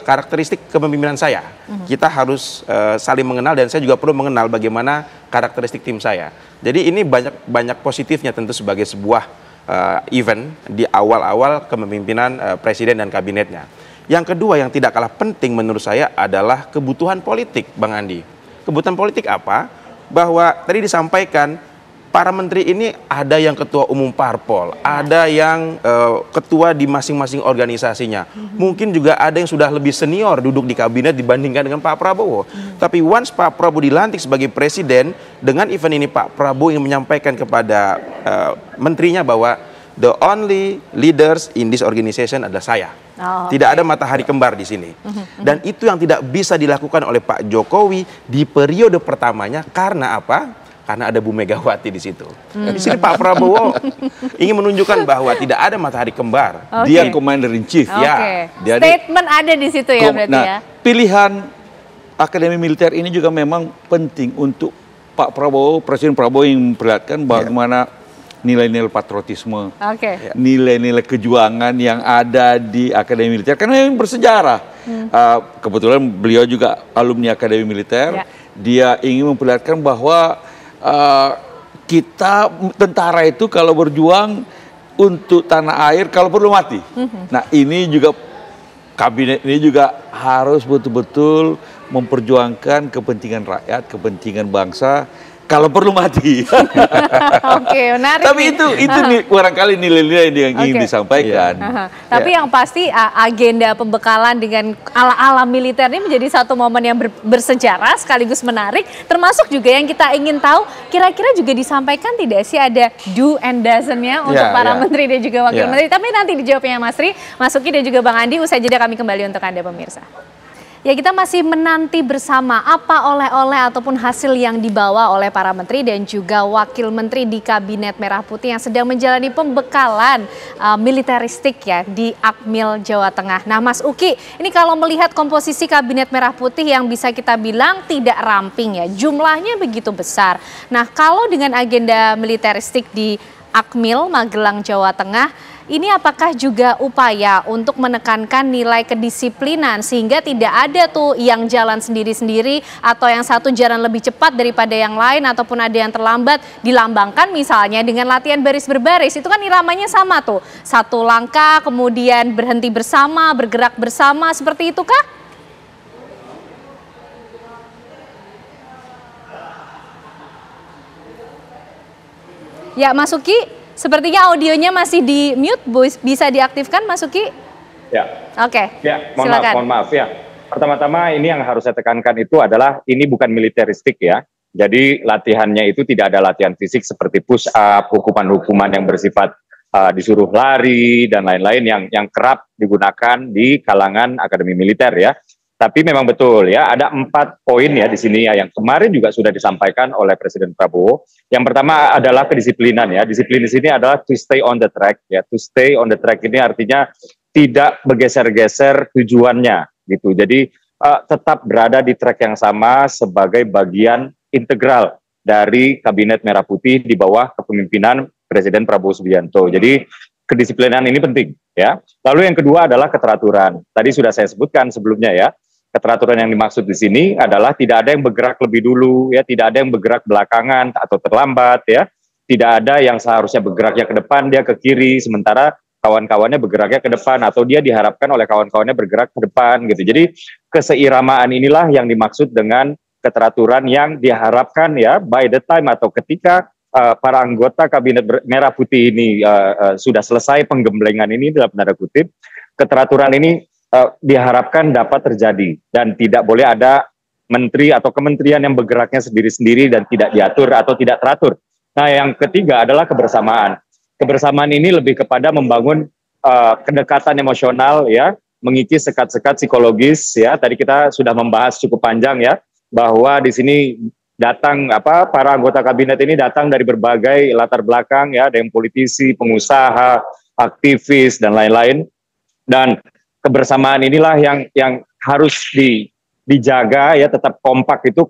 karakteristik kepemimpinan saya. Kita harus saling mengenal dan saya juga perlu mengenal bagaimana karakteristik tim saya. Jadi ini banyak positifnya tentu sebagai sebuah event di awal-awal kepemimpinan presiden dan kabinetnya. Yang kedua yang tidak kalah penting menurut saya adalah kebutuhan politik, Bang Andi. Kebutuhan politik apa? Bahwa tadi disampaikan para menteri ini ada yang ketua umum parpol, ada yang ketua di masing-masing organisasinya. Mungkin juga ada yang sudah lebih senior duduk di kabinet dibandingkan dengan Pak Prabowo. Tapi once Pak Prabowo dilantik sebagai presiden, dengan event ini Pak Prabowo ingin menyampaikan kepada menterinya bahwa the only leaders in this organization adalah saya. Tidak ada matahari kembar di sini. Dan itu yang tidak bisa dilakukan oleh Pak Jokowi di periode pertamanya karena apa? Karena ada Bu Megawati di situ. Di sini Pak Prabowo ingin menunjukkan bahwa tidak ada matahari kembar. Dia commander in chief. Ya. Statement ada di situ ya berarti ya. Pilihan Akademi Militer ini juga memang penting untuk Pak Prabowo, Presiden Prabowo yang memperlihatkan bagaimana nilai-nilai patriotisme, nilai-nilai kejuangan yang ada di Akademi Militer. Karena memang bersejarah. Kebetulan beliau juga alumni Akademi Militer. Dia ingin memperlihatkan bahwa kita tentara itu kalau berjuang untuk tanah air, kalau perlu mati. Nah, ini juga kabinet ini juga harus betul-betul memperjuangkan kepentingan rakyat, kepentingan bangsa, kalau perlu mati. Oke, menarik. Tapi itu nih barangkali nilai-nilai yang ingin disampaikan. Tapi yang pasti agenda pembekalan dengan ala-ala militer ini menjadi satu momen yang bersejarah sekaligus menarik. Termasuk juga yang kita ingin tahu, kira-kira juga disampaikan tidak sih ada do and doesn't-nya untuk para menteri dan juga wakil menteri. Tapi nanti dijawabnya Mas Ri, Mas Uki dan juga Bang Andi. Usai jeda kami kembali untuk Anda pemirsa. Ya, kita masih menanti bersama apa oleh-oleh ataupun hasil yang dibawa oleh para menteri dan juga wakil menteri di Kabinet Merah Putih yang sedang menjalani pembekalan militeristik ya di Akmil, Jawa Tengah. Nah, Mas Uki, ini kalau melihat komposisi Kabinet Merah Putih yang bisa kita bilang tidak ramping ya, jumlahnya begitu besar. Nah, kalau dengan agenda militeristik di Akmil, Magelang, Jawa Tengah, ini apakah juga upaya untuk menekankan nilai kedisiplinan sehingga tidak ada tuh yang jalan sendiri-sendiri atau yang satu jalan lebih cepat daripada yang lain ataupun ada yang terlambat, dilambangkan misalnya dengan latihan baris berbaris, itu kan iramanya sama tuh, satu langkah kemudian berhenti bersama, bergerak bersama, seperti itu kah? Ya, Mas Uki, sepertinya audionya masih di mute, bisa diaktifkan Mas Uki? Ya. Oke, ya, silakan. Mohon maaf ya. Pertama-tama ini yang harus saya tekankan itu adalah ini bukan militeristik ya. Jadi latihannya itu tidak ada latihan fisik seperti push up, hukuman-hukuman yang bersifat disuruh lari dan lain-lain yang kerap digunakan di kalangan akademi militer ya. Tapi memang betul ya, ada 4 poin ya di sini ya yang kemarin juga sudah disampaikan oleh Presiden Prabowo. Yang pertama adalah kedisiplinan ya. Disiplin di sini adalah to stay on the track ya. To stay on the track ini artinya tidak bergeser-geser tujuannya gitu. Jadi tetap berada di track yang sama sebagai bagian integral dari Kabinet Merah Putih di bawah kepemimpinan Presiden Prabowo Subianto. Jadi kedisiplinan ini penting ya. Lalu yang kedua adalah keteraturan. Tadi sudah saya sebutkan sebelumnya ya. Keteraturan yang dimaksud di sini adalah tidak ada yang bergerak lebih dulu, ya, tidak ada yang bergerak belakangan atau terlambat, ya, tidak ada yang seharusnya bergeraknya ke depan dia ke kiri, sementara kawan-kawannya bergeraknya ke depan atau dia diharapkan oleh kawan-kawannya bergerak ke depan, gitu. Jadi keseiramaan inilah yang dimaksud dengan keteraturan yang diharapkan ya by the time atau ketika para anggota Kabinet Merah Putih ini sudah selesai penggemblengan ini dalam tanda kutip, keteraturan ini diharapkan dapat terjadi dan tidak boleh ada menteri atau kementerian yang bergeraknya sendiri-sendiri dan tidak diatur atau tidak teratur. Nah, yang ketiga adalah kebersamaan. Kebersamaan ini lebih kepada membangun kedekatan emosional ya, mengikis sekat-sekat psikologis ya. Tadi kita sudah membahas cukup panjang ya bahwa di sini datang para anggota kabinet ini datang dari berbagai latar belakang ya, ada yang politisi, pengusaha, aktivis dan lain-lain. Dan kebersamaan inilah yang harus dijaga ya, tetap kompak itu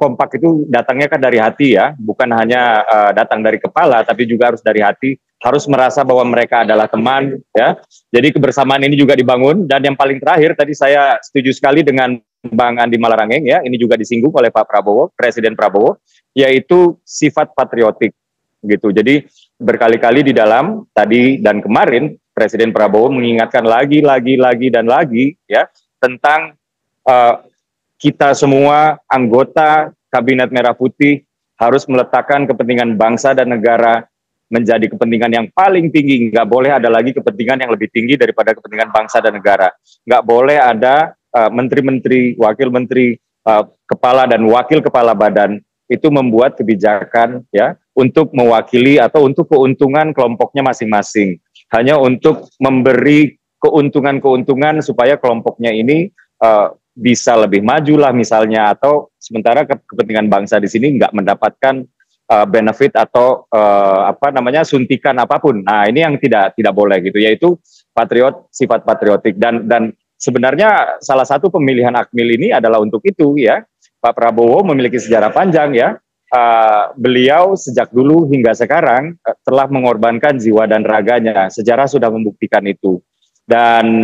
datangnya kan dari hati ya, bukan hanya datang dari kepala tapi juga harus dari hati, harus merasa bahwa mereka adalah teman ya. Jadi kebersamaan ini juga dibangun. Dan yang paling terakhir tadi saya setuju sekali dengan Bang Andi Malarangeng ya, ini juga disinggung oleh Pak Prabowo, Presiden Prabowo, yaitu sifat patriotik gitu. Jadi berkali-kali di dalam tadi dan kemarin Presiden Prabowo mengingatkan lagi dan lagi ya tentang kita semua anggota Kabinet Merah Putih harus meletakkan kepentingan bangsa dan negara menjadi kepentingan yang paling tinggi. Nggak boleh ada lagi kepentingan yang lebih tinggi daripada kepentingan bangsa dan negara. Nggak boleh ada menteri-menteri, wakil menteri, kepala dan wakil kepala badan itu membuat kebijakan ya untuk mewakili atau untuk keuntungan kelompoknya masing-masing. Hanya untuk memberi keuntungan-keuntungan supaya kelompoknya ini bisa lebih maju lah misalnya, atau sementara kepentingan bangsa di sini nggak mendapatkan benefit atau suntikan apapun. Nah, ini yang tidak boleh gitu, yaitu sifat patriotik dan sebenarnya salah satu pemilihan Akmil ini adalah untuk itu ya. Pak Prabowo memiliki sejarah panjang ya. Beliau sejak dulu hingga sekarang telah mengorbankan jiwa dan raganya. Sejarah sudah membuktikan itu. dan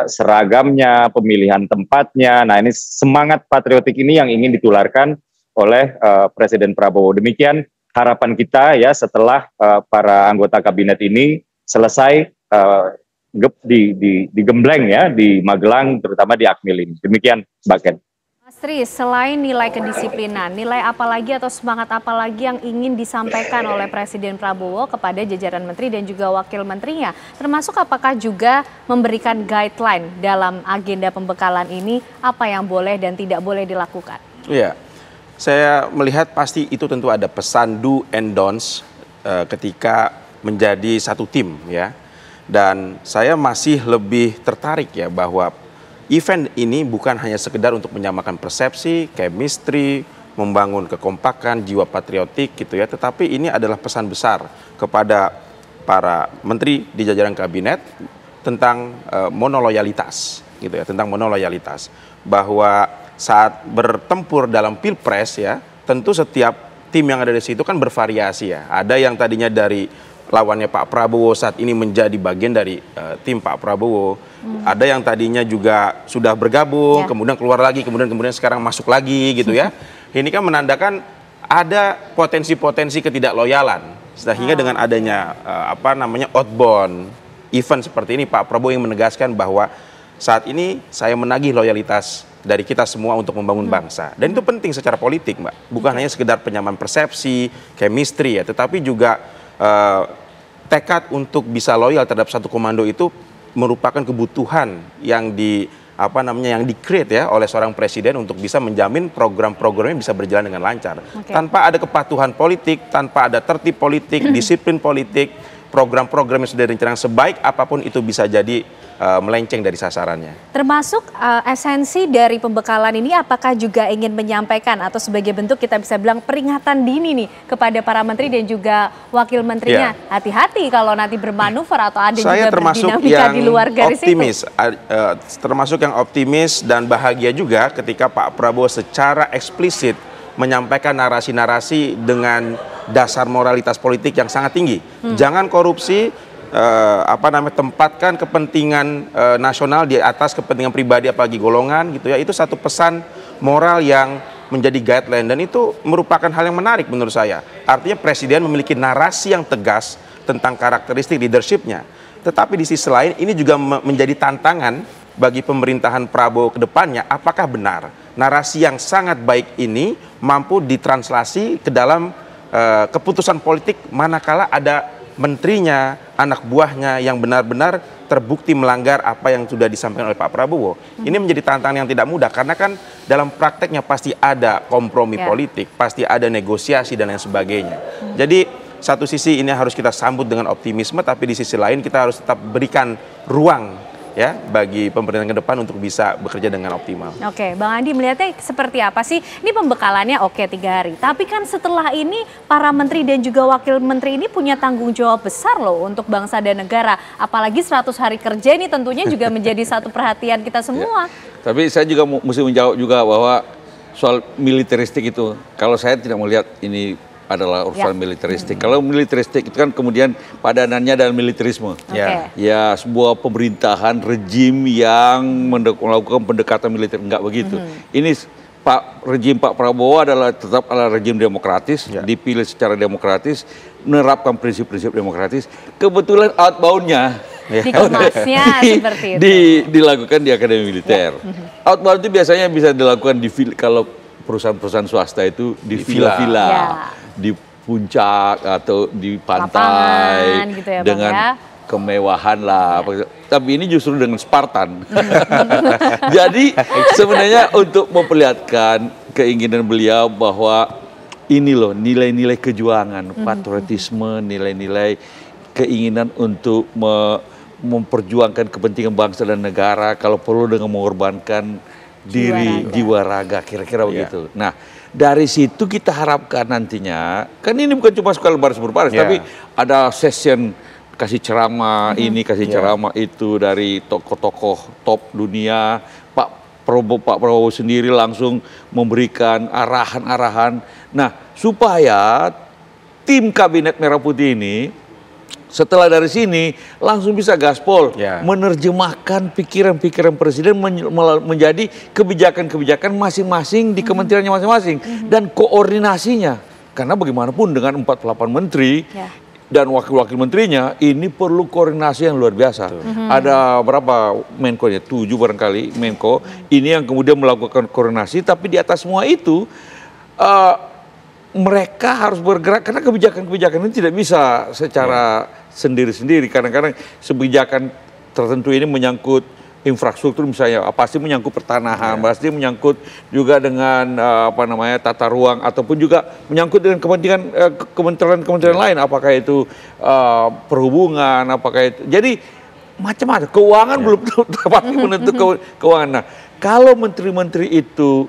seragamnya, pemilihan tempatnya. Nah, ini semangat patriotik ini yang ingin ditularkan oleh Presiden Prabowo. Demikian harapan kita ya setelah para anggota kabinet ini selesai digembleng ya di Magelang, terutama di Akmil ini. Demikian, Mbak Ken. Mas Tri, selain nilai kedisiplinan, nilai apa lagi atau semangat apa lagi yang ingin disampaikan oleh Presiden Prabowo kepada jajaran menteri dan juga wakil menterinya? Termasuk apakah juga memberikan guideline dalam agenda pembekalan ini, apa yang boleh dan tidak boleh dilakukan? Iya, saya melihat pasti itu tentu ada pesan do and don'ts ketika menjadi satu tim ya. Dan saya masih lebih tertarik ya bahwa event ini bukan hanya sekedar untuk menyamakan persepsi, chemistry, membangun kekompakan, jiwa patriotik gitu ya, tetapi ini adalah pesan besar kepada para menteri di jajaran kabinet tentang monoloyalitas gitu ya, tentang monoloyalitas. Bahwa saat bertempur dalam Pilpres ya, tentu setiap tim yang ada di situ kan bervariasi ya. Ada yang tadinya dari lawannya Pak Prabowo saat ini menjadi bagian dari tim Pak Prabowo. Ada yang tadinya juga sudah bergabung, kemudian keluar lagi, kemudian sekarang masuk lagi gitu ya. Ini kan menandakan ada potensi-potensi ketidakloyalan. Sehingga dengan adanya outbound event seperti ini, Pak Prabowo yang menegaskan bahwa saat ini saya menagih loyalitas dari kita semua untuk membangun bangsa. Dan itu penting secara politik, Mbak. Bukan hanya sekedar penyamaan persepsi, chemistry ya, tetapi juga tekad untuk bisa loyal terhadap satu komando itu merupakan kebutuhan yang yang di-create ya oleh seorang presiden untuk bisa menjamin program-programnya bisa berjalan dengan lancar. Tanpa ada kepatuhan politik, tanpa ada tertib politik, disiplin politik, program-program yang sudah direncanakan sebaik apapun itu bisa jadi melenceng dari sasarannya. Termasuk esensi dari pembekalan ini apakah juga ingin menyampaikan atau sebagai bentuk kita bisa bilang peringatan dini nih kepada para menteri dan juga wakil menterinya. Hati-hati kalau nanti bermanuver atau ada saya juga berdinamika yang di luar garis optimis, itu. Termasuk yang optimis dan bahagia juga ketika Pak Prabowo secara eksplisit menyampaikan narasi-narasi dengan dasar moralitas politik yang sangat tinggi. Jangan korupsi, tempatkan kepentingan nasional di atas kepentingan pribadi apalagi golongan gitu ya. Itu satu pesan moral yang menjadi guideline dan itu merupakan hal yang menarik menurut saya. Artinya presiden memiliki narasi yang tegas tentang karakteristik leadership-nya. Tetapi di sisi lain ini juga menjadi tantangan bagi pemerintahan Prabowo ke depannya, apakah benar narasi yang sangat baik ini mampu ditranslasi ke dalam keputusan politik manakala ada menterinya, anak buahnya yang benar-benar terbukti melanggar apa yang sudah disampaikan oleh Pak Prabowo. Ini menjadi tantangan yang tidak mudah karena kan dalam prakteknya pasti ada kompromi politik, pasti ada negosiasi dan lain sebagainya. Jadi satu sisi ini harus kita sambut dengan optimisme, tapi di sisi lain kita harus tetap berikan ruang ya bagi pemerintahan ke depan untuk bisa bekerja dengan optimal. Oke, Bang Andi melihatnya seperti apa sih? Ini pembekalannya 3 hari. Tapi kan setelah ini para menteri dan juga wakil menteri ini punya tanggung jawab besar loh untuk bangsa dan negara. Apalagi 100 hari kerja ini tentunya juga menjadi satu perhatian kita semua. Ya. Tapi saya juga mesti menjawab juga bahwa soal militeristik itu, kalau saya tidak melihat ini adalah urusan militeristik. Kalau militeristik itu kan kemudian padanannya dan militerisme. Ya, sebuah pemerintahan rejim yang melakukan pendekatan militer, enggak begitu. Ini rejim Pak Prabowo tetap adalah rejim demokratis, dipilih secara demokratis, menerapkan prinsip-prinsip demokratis. Kebetulan outbound-nya dikemasnya seperti itu. Dilakukan di Akademi Militer. Outbound itu biasanya bisa dilakukan kalau perusahaan-perusahaan swasta itu di villa-villa. Di puncak atau di pantai gitu ya, dengan kemewahan lah. Tapi ini justru dengan Spartan. Jadi sebenarnya untuk memperlihatkan keinginan beliau bahwa ini loh nilai-nilai kejuangan, patriotisme, nilai-nilai keinginan untuk memperjuangkan kepentingan bangsa dan negara, kalau perlu dengan mengorbankan diri, jiwa raga, kira-kira begitu. Nah, dari situ kita harapkan nantinya, kan ini bukan cuma sekali baris-baris, tapi ada session kasih ceramah ini, kasih ceramah itu dari tokoh-tokoh top dunia. Pak Prabowo sendiri langsung memberikan arahan-arahan. Nah, supaya tim kabinet Merah Putih ini Setelah dari sini langsung bisa gaspol menerjemahkan pikiran-pikiran presiden menjadi kebijakan-kebijakan masing-masing di kementeriannya masing-masing dan koordinasinya. Karena bagaimanapun dengan 48 menteri dan wakil-wakil menterinya ini perlu koordinasi yang luar biasa. Ada berapa Menko-nya? 7 barangkali Menko. Ini yang kemudian melakukan koordinasi, tapi di atas semua itu mereka harus bergerak karena kebijakan-kebijakan ini tidak bisa secara sendiri-sendiri. Kadang-kadang kebijakan tertentu ini menyangkut infrastruktur misalnya, pasti menyangkut pertanahan, pasti menyangkut juga dengan tata ruang ataupun juga menyangkut dengan kementerian-kementerian lain, apakah itu perhubungan, apakah itu. Jadi macam-macam. Keuangan belum pasti menentukan keuangan. Nah, kalau menteri-menteri itu,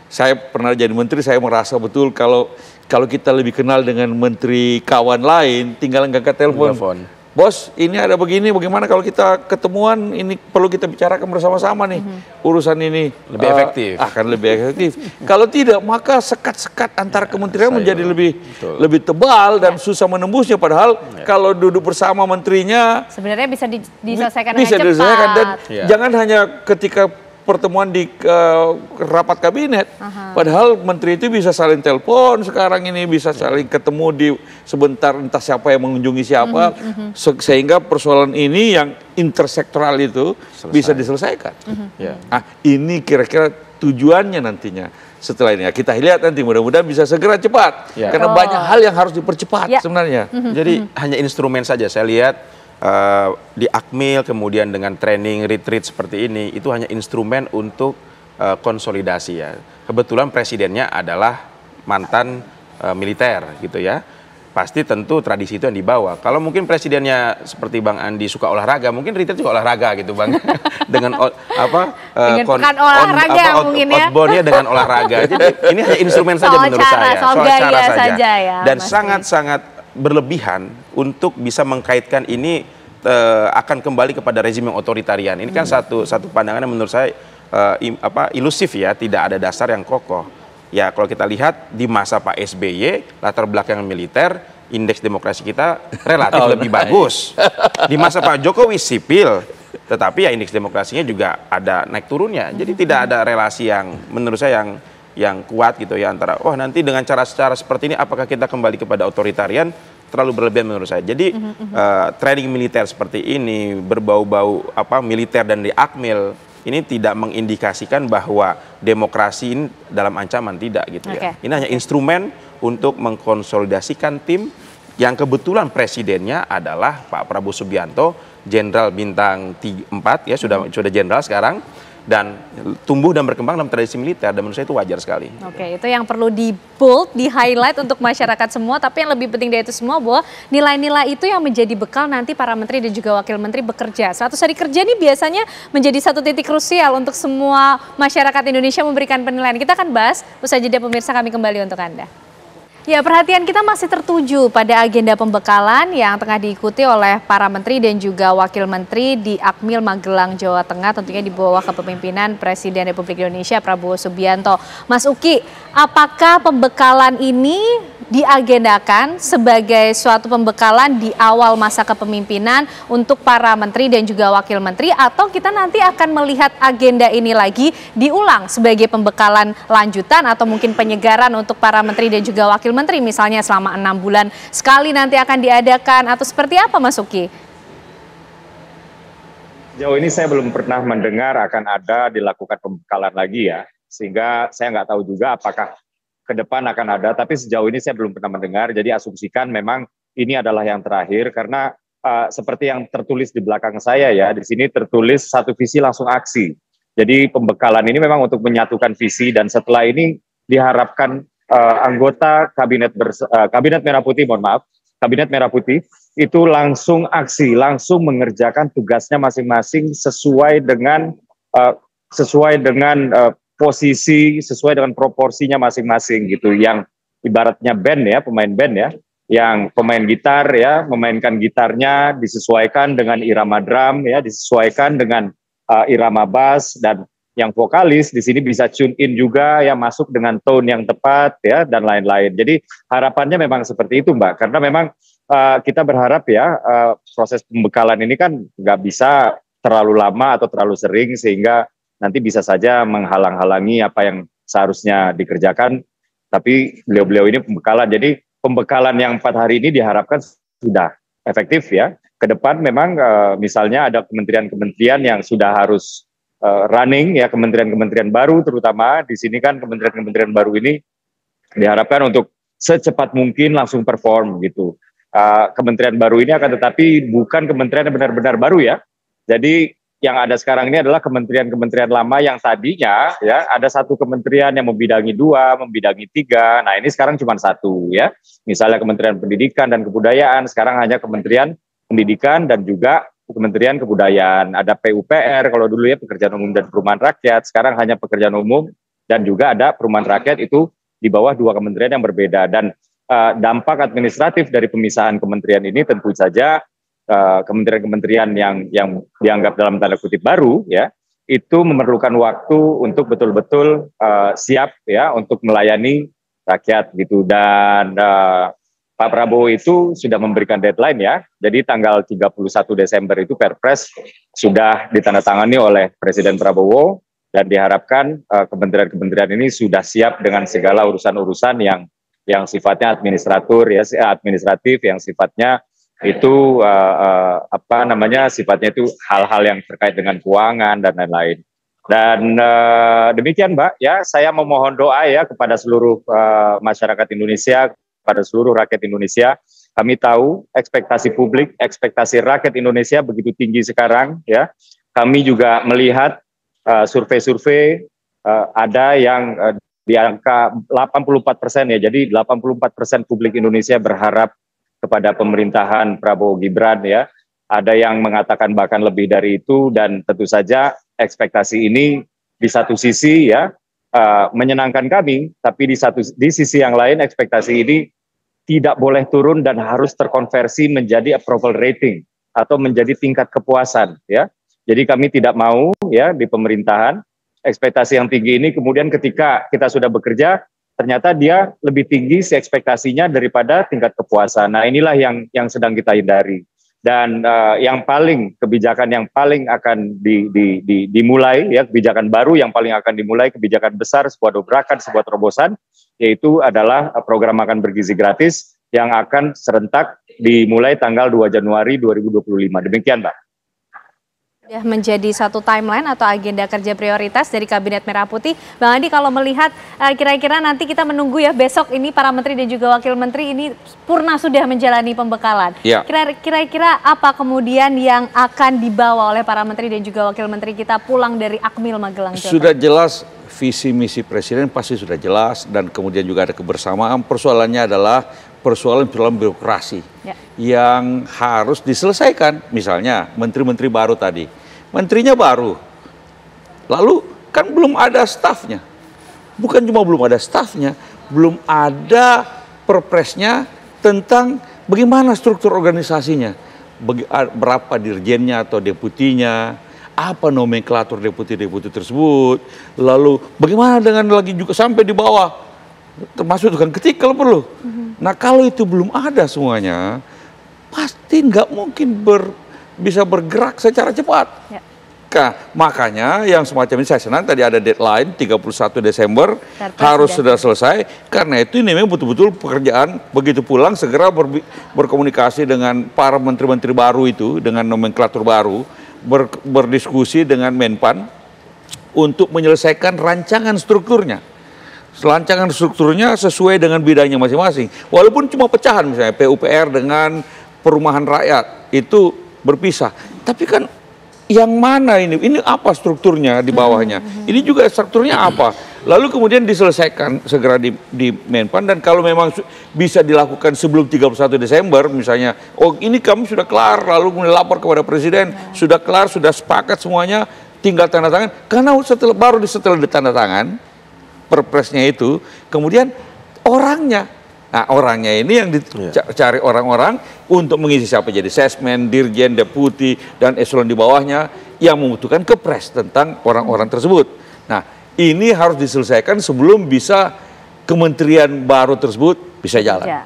saya pernah jadi menteri, saya merasa betul kalau kita lebih kenal dengan menteri kawan lain, tinggal angkat telepon. Bos, ini ada begini, bagaimana kalau kita ketemuan, ini perlu kita bicarakan bersama-sama nih, urusan ini. Lebih efektif. Akan lebih efektif. Kalau tidak, maka sekat-sekat antar kementerian menjadi lebih tebal dan susah menembusnya. Padahal kalau duduk bersama menterinya, sebenarnya bisa diselesaikan bisa dengan diselesaikan. cepat. Dan jangan hanya ketika pertemuan di rapat kabinet, padahal menteri itu bisa saling telepon sekarang ini, bisa saling ketemu di sebentar, entah siapa yang mengunjungi siapa, sehingga persoalan ini yang intersektoral itu bisa diselesaikan. Nah, ini kira-kira tujuannya nantinya setelah ini. Kita lihat nanti, mudah-mudahan bisa segera cepat, karena banyak hal yang harus dipercepat sebenarnya. Jadi hanya instrumen saja saya lihat. Di Akmil kemudian dengan training retreat seperti ini itu hanya instrumen untuk konsolidasi ya. Kebetulan presidennya adalah mantan militer gitu ya. Pasti tentu tradisi itu yang dibawa. Kalau mungkin presidennya seperti Bang Andi suka olahraga, mungkin retreat juga olahraga gitu Bang. Dengan outboundnya dengan olahraga. Jadi ini hanya instrumen saja menurut saya. Soal cara saja. Dan sangat-sangat berlebihan untuk bisa mengkaitkan ini akan kembali kepada rezim yang otoritarian. Ini kan satu pandangan yang menurut saya ilusif ya, tidak ada dasar yang kokoh. Ya kalau kita lihat di masa Pak SBY, latar belakang militer, indeks demokrasi kita relatif lebih bagus. Di masa Pak Jokowi sipil, tetapi ya indeks demokrasinya juga ada naik turunnya. Jadi tidak ada relasi yang menurut saya yang kuat gitu ya antara nanti dengan cara-cara seperti ini apakah kita kembali kepada otoritarian, terlalu berlebihan menurut saya. Jadi training militer seperti ini berbau-bau militer dan di Akmil ini tidak mengindikasikan bahwa demokrasi ini dalam ancaman, tidak gitu ya. Ini hanya instrumen untuk mengkonsolidasikan tim yang kebetulan presidennya adalah Pak Prabowo Subianto, Jenderal bintang 4 ya, sudah jenderal sekarang. Dan tumbuh dan berkembang dalam tradisi militer, dan menurut saya itu wajar sekali. Oke, itu yang perlu di bold, di highlight untuk masyarakat semua. Tapi yang lebih penting dari itu semua bahwa nilai-nilai itu yang menjadi bekal nanti para menteri dan juga wakil menteri bekerja. 100 hari kerja ini biasanya menjadi satu titik krusial untuk semua masyarakat Indonesia memberikan penilaian. Kita akan bahas usai jeda pemirsa, kami kembali untuk Anda. Ya, perhatian kita masih tertuju pada agenda pembekalan yang tengah diikuti oleh para menteri dan juga wakil menteri di Akmil Magelang, Jawa Tengah, tentunya di bawah kepemimpinan Presiden Republik Indonesia Prabowo Subianto. Mas Uki, apakah pembekalan ini diagendakan sebagai suatu pembekalan di awal masa kepemimpinan untuk para menteri dan juga wakil menteri, atau kita nanti akan melihat agenda ini lagi diulang sebagai pembekalan lanjutan atau mungkin penyegaran untuk para menteri dan juga wakil menteri, misalnya selama 6 bulan sekali nanti akan diadakan, atau seperti apa Mas Uki? Jauh ini saya belum pernah mendengar akan ada dilakukan pembekalan lagi ya, sehingga saya nggak tahu juga apakah ke depan akan ada, tapi sejauh ini saya belum pernah mendengar, jadi asumsikan memang ini adalah yang terakhir, karena seperti yang tertulis di belakang saya ya, di sini tertulis satu visi langsung aksi. Jadi pembekalan ini memang untuk menyatukan visi, dan setelah ini diharapkan anggota Kabinet Merah Putih, Kabinet Merah Putih itu langsung aksi, langsung mengerjakan tugasnya masing-masing sesuai dengan posisi, sesuai dengan proporsinya masing-masing gitu. Yang ibaratnya band ya, pemain band ya, yang pemain gitar ya, memainkan gitarnya disesuaikan dengan irama drum ya, disesuaikan dengan irama bass, dan yang vokalis di sini bisa tune in juga ya, masuk dengan tone yang tepat ya, dan lain-lain. Jadi harapannya memang seperti itu Mbak, karena memang kita berharap ya proses pembekalan ini kan nggak bisa terlalu lama atau terlalu sering sehingga nanti bisa saja menghalang-halangi apa yang seharusnya dikerjakan. Tapi beliau-beliau ini pembekalan. Jadi pembekalan yang 4 hari ini diharapkan sudah efektif ya. Ke depan memang misalnya ada kementerian-kementerian yang sudah harus running ya, kementerian-kementerian baru terutama di sini kan kementerian-kementerian baru ini diharapkan untuk secepat mungkin langsung perform gitu. Kementerian baru ini akan tetapi bukan kementerian yang benar-benar baru ya. Jadi yang ada sekarang ini adalah kementerian-kementerian lama yang tadinya ya ada satu kementerian yang membidangi 2, membidangi 3. Nah ini sekarang cuma 1 ya. Misalnya Kementerian Pendidikan dan Kebudayaan sekarang hanya Kementerian Pendidikan dan juga Kementerian Kebudayaan. Ada PUPR kalau dulu ya Pekerjaan Umum dan Perumahan Rakyat. Sekarang hanya Pekerjaan Umum dan juga ada Perumahan Rakyat itu di bawah 2 kementerian yang berbeda. Dan dampak administratif dari pemisahan kementerian ini tentu saja kementerian-kementerian yang dianggap dalam tanda kutip baru ya itu memerlukan waktu untuk betul-betul siap ya untuk melayani rakyat gitu. Dan Pak Prabowo itu sudah memberikan deadline ya. Jadi tanggal 31 Desember itu Perpres sudah ditandatangani oleh Presiden Prabowo dan diharapkan kementerian-kementerian ini sudah siap dengan segala urusan-urusan yang sifatnya administratif, yang sifatnya itu sifatnya itu hal-hal yang terkait dengan keuangan dan lain-lain. Dan demikian Mbak ya, saya memohon doa ya kepada seluruh masyarakat Indonesia, pada seluruh rakyat Indonesia. Kami tahu ekspektasi publik, ekspektasi rakyat Indonesia begitu tinggi sekarang ya. Kami juga melihat survei-survei ada yang di angka 84% ya. Jadi 84% publik Indonesia berharap kepada pemerintahan Prabowo Gibran ya. Ada yang mengatakan bahkan lebih dari itu, dan tentu saja ekspektasi ini di satu sisi ya menyenangkan kami, tapi di sisi yang lain ekspektasi ini tidak boleh turun dan harus terkonversi menjadi approval rating atau menjadi tingkat kepuasan ya. Jadi kami tidak mau ya di pemerintahan ekspektasi yang tinggi ini kemudian ketika kita sudah bekerja ternyata dia lebih tinggi si ekspektasinya daripada tingkat kepuasan. Nah inilah yang sedang kita hindari. Dan kebijakan yang paling akan dimulai ya, kebijakan baru yang paling akan dimulai, kebijakan besar, sebuah dobrakan, sebuah terobosan, yaitu adalah program makan bergizi gratis yang akan serentak dimulai tanggal 2 Januari 2025. Demikian Mbak. Sudah menjadi satu timeline atau agenda kerja prioritas dari Kabinet Merah Putih. Bang Andi, kalau melihat kira-kira nanti kita menunggu ya besok ini para menteri dan juga wakil menteri ini purna sudah menjalani pembekalan. Ya. Kira-kira apa kemudian yang akan dibawa oleh para menteri dan juga wakil menteri kita pulang dari Akmil Magelang? Sudah jelas visi misi presiden pasti sudah jelas, dan kemudian juga ada kebersamaan. Persoalannya adalah persoalan birokrasi yang harus diselesaikan. Misalnya menteri-menteri baru tadi, menterinya baru, lalu kan belum ada stafnya. Bukan cuma belum ada stafnya, belum ada perpresnya tentang bagaimana struktur organisasinya, berapa dirjennya atau deputinya, apa nomenklatur deputi-deputi tersebut, lalu bagaimana dengan lagi juga sampai di bawah, termasuk tukang ketik kalau perlu. Nah kalau itu belum ada semuanya, pasti nggak mungkin bisa bergerak secara cepat. Ya. Nah, makanya yang semacam ini saya senang tadi ada deadline 31 Desember harus sudah selesai. Karena itu ini memang betul-betul pekerjaan begitu pulang segera berkomunikasi dengan para menteri-menteri baru itu, dengan nomenklatur baru, berdiskusi dengan Menpan untuk menyelesaikan rancangan strukturnya. Rancangan strukturnya sesuai dengan bidangnya masing-masing. Walaupun cuma pecahan misalnya PUPR dengan perumahan rakyat itu berpisah. Tapi kan yang mana ini? Ini apa strukturnya di bawahnya? Ini juga strukturnya apa? Lalu kemudian diselesaikan segera di Menpan, dan kalau memang bisa dilakukan sebelum 31 Desember misalnya, oh ini kami sudah kelar, lalu kemudian lapor kepada Presiden, sudah kelar, sudah sepakat semuanya, tinggal tanda tangan. Karena setelah ditandatangan perpresnya itu, kemudian orangnya, nah orangnya ini yang dicari orang-orang untuk mengisi siapa jadi sesmen, dirjen, deputi, dan eselon di bawahnya yang membutuhkan kepres tentang orang-orang tersebut. Nah ini harus diselesaikan sebelum bisa kementerian baru tersebut bisa jalan. Ya.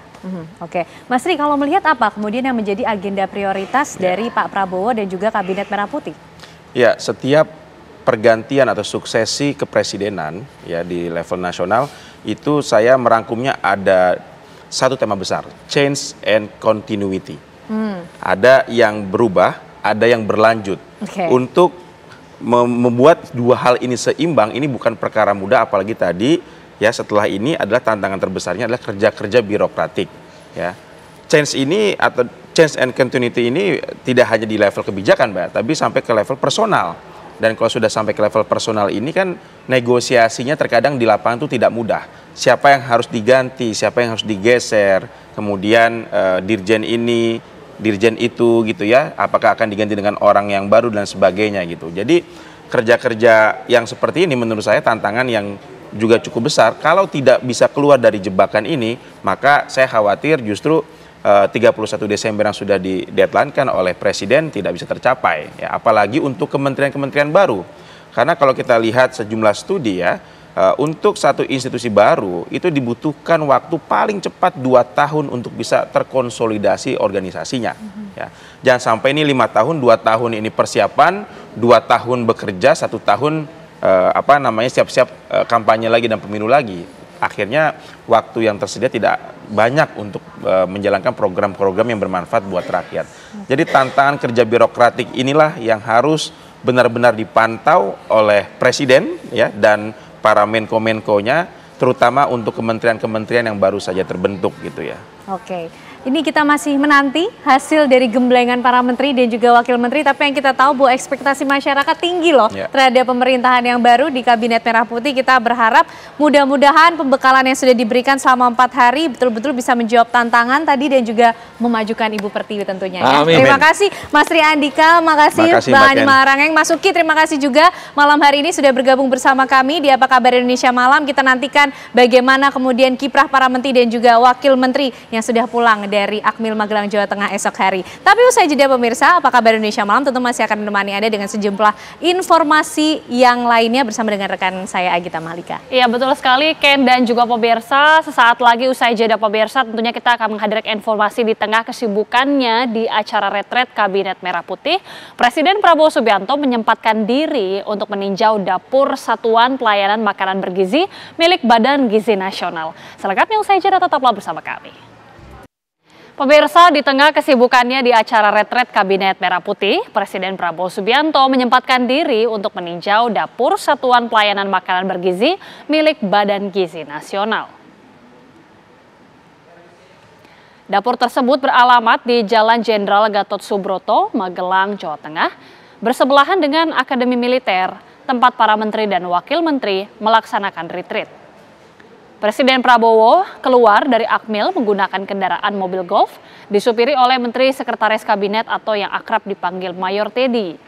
Oke, Mas Ri, kalau melihat apa kemudian yang menjadi agenda prioritas dari Pak Prabowo dan juga Kabinet Merah Putih? Ya, setiap pergantian atau suksesi kepresidenan ya di level nasional itu saya merangkumnya ada satu tema besar, change and continuity. Ada yang berubah, ada yang berlanjut. Untuk membuat dua hal ini seimbang, ini bukan perkara mudah, apalagi tadi ya setelah ini adalah tantangan terbesarnya adalah kerja-kerja birokratik. Ya, change ini atau change and continuity ini tidak hanya di level kebijakan, Mbak, tapi sampai ke level personal. Dan kalau sudah sampai ke level personal ini kan negosiasinya terkadang di lapangan itu tidak mudah. Siapa yang harus diganti, siapa yang harus digeser, kemudian dirjen ini, dirjen itu gitu ya, apakah akan diganti dengan orang yang baru dan sebagainya gitu. Jadi kerja-kerja yang seperti ini menurut saya tantangan yang juga cukup besar. Kalau tidak bisa keluar dari jebakan ini, maka saya khawatir justru 31 Desember yang sudah di-deadline-kan oleh Presiden tidak bisa tercapai. Ya, apalagi untuk kementerian-kementerian baru. Karena kalau kita lihat sejumlah studi ya, untuk satu institusi baru itu dibutuhkan waktu paling cepat 2 tahun untuk bisa terkonsolidasi organisasinya. Ya. Jangan sampai ini 5 tahun, 2 tahun ini persiapan, 2 tahun bekerja, 1 tahun siap-siap kampanye lagi dan pemilu lagi. Akhirnya waktu yang tersedia tidak banyak untuk menjalankan program-program yang bermanfaat buat rakyat. Jadi tantangan kerja birokratik inilah yang harus benar-benar dipantau oleh Presiden ya dan para menko-menkonya, terutama untuk kementerian-kementerian yang baru saja terbentuk gitu ya. Oke. Ini kita masih menanti hasil dari gemblengan para menteri dan juga wakil menteri, tapi yang kita tahu bahwa ekspektasi masyarakat tinggi loh terhadap pemerintahan yang baru di Kabinet Merah Putih. Kita berharap mudah-mudahan pembekalan yang sudah diberikan selama 4 hari betul-betul bisa menjawab tantangan tadi dan juga memajukan Ibu Pertiwi tentunya. Ya. Terima kasih Mas Tri Andika, makasih Mbak Ani Malarangeng, Mas Uki, terima kasih juga malam hari ini sudah bergabung bersama kami di Apa Kabar Indonesia Malam. Kita nantikan bagaimana kemudian kiprah para menteri dan juga wakil menteri yang sudah pulang dari Akmil Magelang, Jawa Tengah esok hari. Tapi usai jeda pemirsa, Apa Kabar Indonesia Malam tentu masih akan menemani Anda dengan sejumlah informasi yang lainnya bersama dengan rekan saya Agita Mahlika. Iya betul sekali Ken dan juga pemirsa, sesaat lagi usai jeda pemirsa tentunya kita akan menghadirkan informasi di tengah kesibukannya di acara retret Kabinet Merah Putih. Presiden Prabowo Subianto menyempatkan diri untuk meninjau dapur Satuan Pelayanan Makanan Bergizi milik Badan Gizi Nasional. Selengkapnya usai jeda, tetaplah bersama kami. Pemirsa, di tengah kesibukannya di acara retret Kabinet Merah Putih, Presiden Prabowo Subianto menyempatkan diri untuk meninjau dapur Satuan Pelayanan Makanan Bergizi milik Badan Gizi Nasional. Dapur tersebut beralamat di Jalan Jenderal Gatot Subroto, Magelang, Jawa Tengah, bersebelahan dengan Akademi Militer, tempat para menteri dan wakil menteri melaksanakan retret. Presiden Prabowo keluar dari Akmil menggunakan kendaraan mobil Golf, disupiri oleh Menteri Sekretaris Kabinet atau yang akrab dipanggil Mayor Teddy.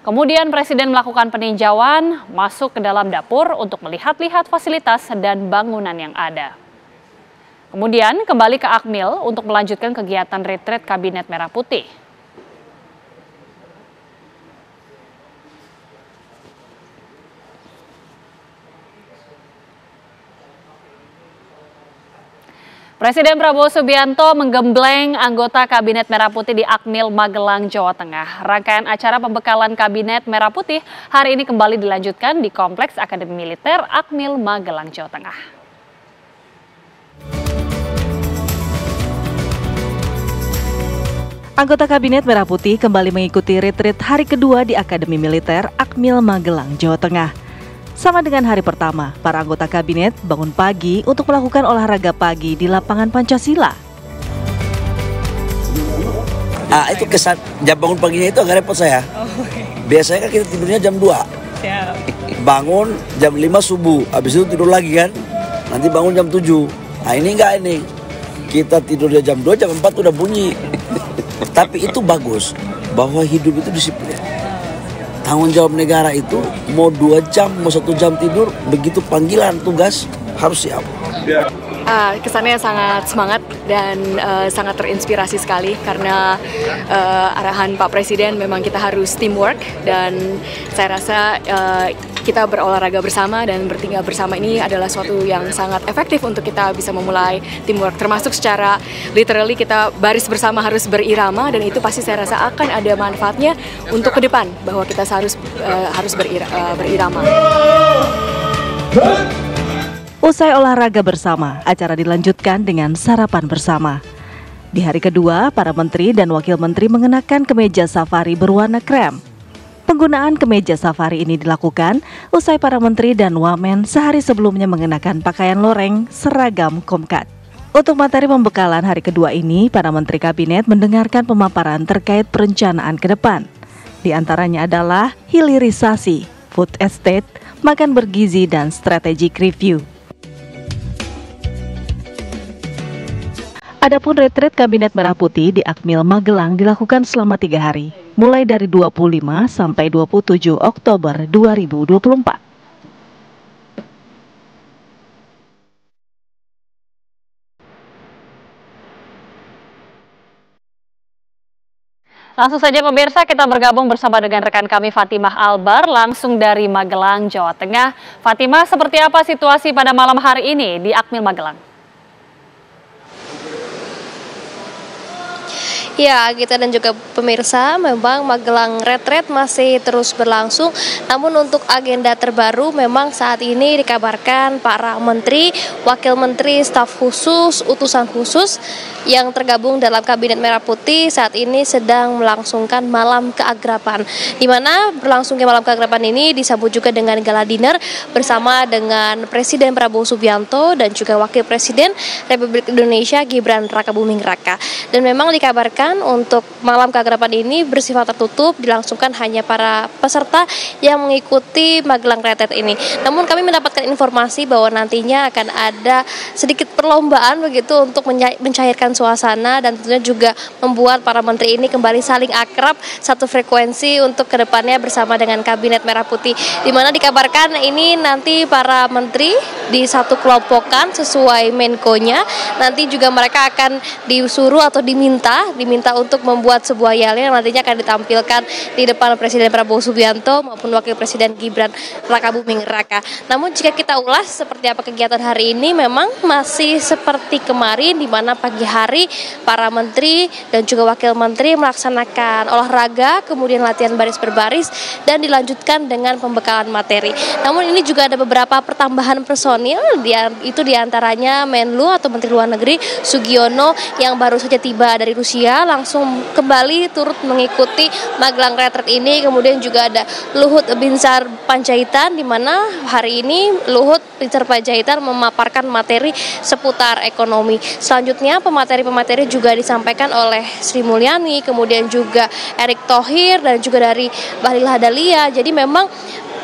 Kemudian Presiden melakukan peninjauan, masuk ke dalam dapur untuk melihat-lihat fasilitas dan bangunan yang ada. Kemudian kembali ke Akmil untuk melanjutkan kegiatan retret Kabinet Merah Putih. Presiden Prabowo Subianto menggembleng anggota Kabinet Merah Putih di Akmil Magelang, Jawa Tengah. Rangkaian acara pembekalan Kabinet Merah Putih hari ini kembali dilanjutkan di Kompleks Akademi Militer Akmil Magelang, Jawa Tengah. Anggota Kabinet Merah Putih kembali mengikuti retreat hari kedua di Akademi Militer Akmil Magelang, Jawa Tengah. Sama dengan hari pertama, para anggota kabinet bangun pagi untuk melakukan olahraga pagi di lapangan Pancasila. Itu kesan jam bangun paginya itu agak repot saya. Biasanya kan kita tidurnya jam 2. Bangun jam 5 subuh, habis itu tidur lagi kan. Nanti bangun jam 7. Nah ini enggak ini. Kita tidurnya jam 2, jam 4 udah bunyi. Tapi itu bagus, bahwa hidup itu disiplin. Tanggung jawab negara itu mau 2 jam, mau 1 jam tidur, begitu panggilan tugas harus siap. Kesannya sangat semangat dan sangat terinspirasi sekali karena arahan Pak Presiden memang kita harus teamwork dan saya rasa kita berolahraga bersama dan bertinggal bersama ini adalah suatu yang sangat efektif untuk kita bisa memulai teamwork, termasuk secara literally kita baris bersama harus berirama, dan itu pasti saya rasa akan ada manfaatnya untuk ke depan bahwa kita harus berirama. Usai olahraga bersama, acara dilanjutkan dengan sarapan bersama. Di hari kedua, para menteri dan wakil menteri mengenakan kemeja safari berwarna krem. Penggunaan kemeja safari ini dilakukan usai para menteri dan wamen sehari sebelumnya mengenakan pakaian loreng seragam Komkat. Untuk materi pembekalan hari kedua ini, para menteri kabinet mendengarkan pemaparan terkait perencanaan ke depan. Di antaranya adalah hilirisasi, food estate, makan bergizi, dan strategic review. Adapun retret Kabinet Merah Putih di Akmil Magelang dilakukan selama 3 hari, mulai dari 25 sampai 27 Oktober 2024. Langsung saja pemirsa, kita bergabung bersama dengan rekan kami Fatimah Albar langsung dari Magelang, Jawa Tengah. Fatimah, seperti apa situasi pada malam hari ini di Akmil Magelang? Ya, Gita dan juga pemirsa, memang Magelang Retret masih terus berlangsung. Namun untuk agenda terbaru memang saat ini dikabarkan para menteri, wakil menteri, staf khusus, utusan khusus yang tergabung dalam Kabinet Merah Putih saat ini sedang melangsungkan malam keakraban. Di mana berlangsungnya malam keakraban ini disambut juga dengan gala dinner bersama dengan Presiden Prabowo Subianto dan juga Wakil Presiden Republik Indonesia Gibran Rakabuming Raka. Dan memang dikabarkan untuk malam keakraban ini bersifat tertutup, dilangsungkan hanya para peserta yang mengikuti Magelang Retret ini. Namun kami mendapatkan informasi bahwa nantinya akan ada sedikit perlombaan begitu untuk mencairkan suasana dan tentunya juga membuat para menteri ini kembali saling akrab, satu frekuensi untuk kedepannya bersama dengan Kabinet Merah Putih. Di mana dikabarkan ini nanti para menteri di satu kelompokan sesuai Menko-nya. Nanti juga mereka akan disuruh atau diminta untuk membuat sebuah yel yang nantinya akan ditampilkan di depan Presiden Prabowo Subianto maupun Wakil Presiden Gibran Rakabuming Raka. Namun jika kita ulas seperti apa kegiatan hari ini, memang masih seperti kemarin di mana pagi hari para menteri dan juga wakil menteri melaksanakan olahraga, kemudian latihan baris berbaris dan dilanjutkan dengan pembekalan materi. Namun ini juga ada beberapa pertambahan personil, itu diantaranya Menlu atau Menteri Luar Negeri Sugiono yang baru saja tiba dari Rusia langsung kembali turut mengikuti Magelang Retret ini. Kemudian juga ada Luhut Binsar Panjaitan, di mana hari ini Luhut Binsar Panjaitan memaparkan materi seputar ekonomi. Selanjutnya pemateri-pemateri juga disampaikan oleh Sri Mulyani, kemudian juga Erick Thohir dan juga dari Bahlil Lahadalia. Jadi memang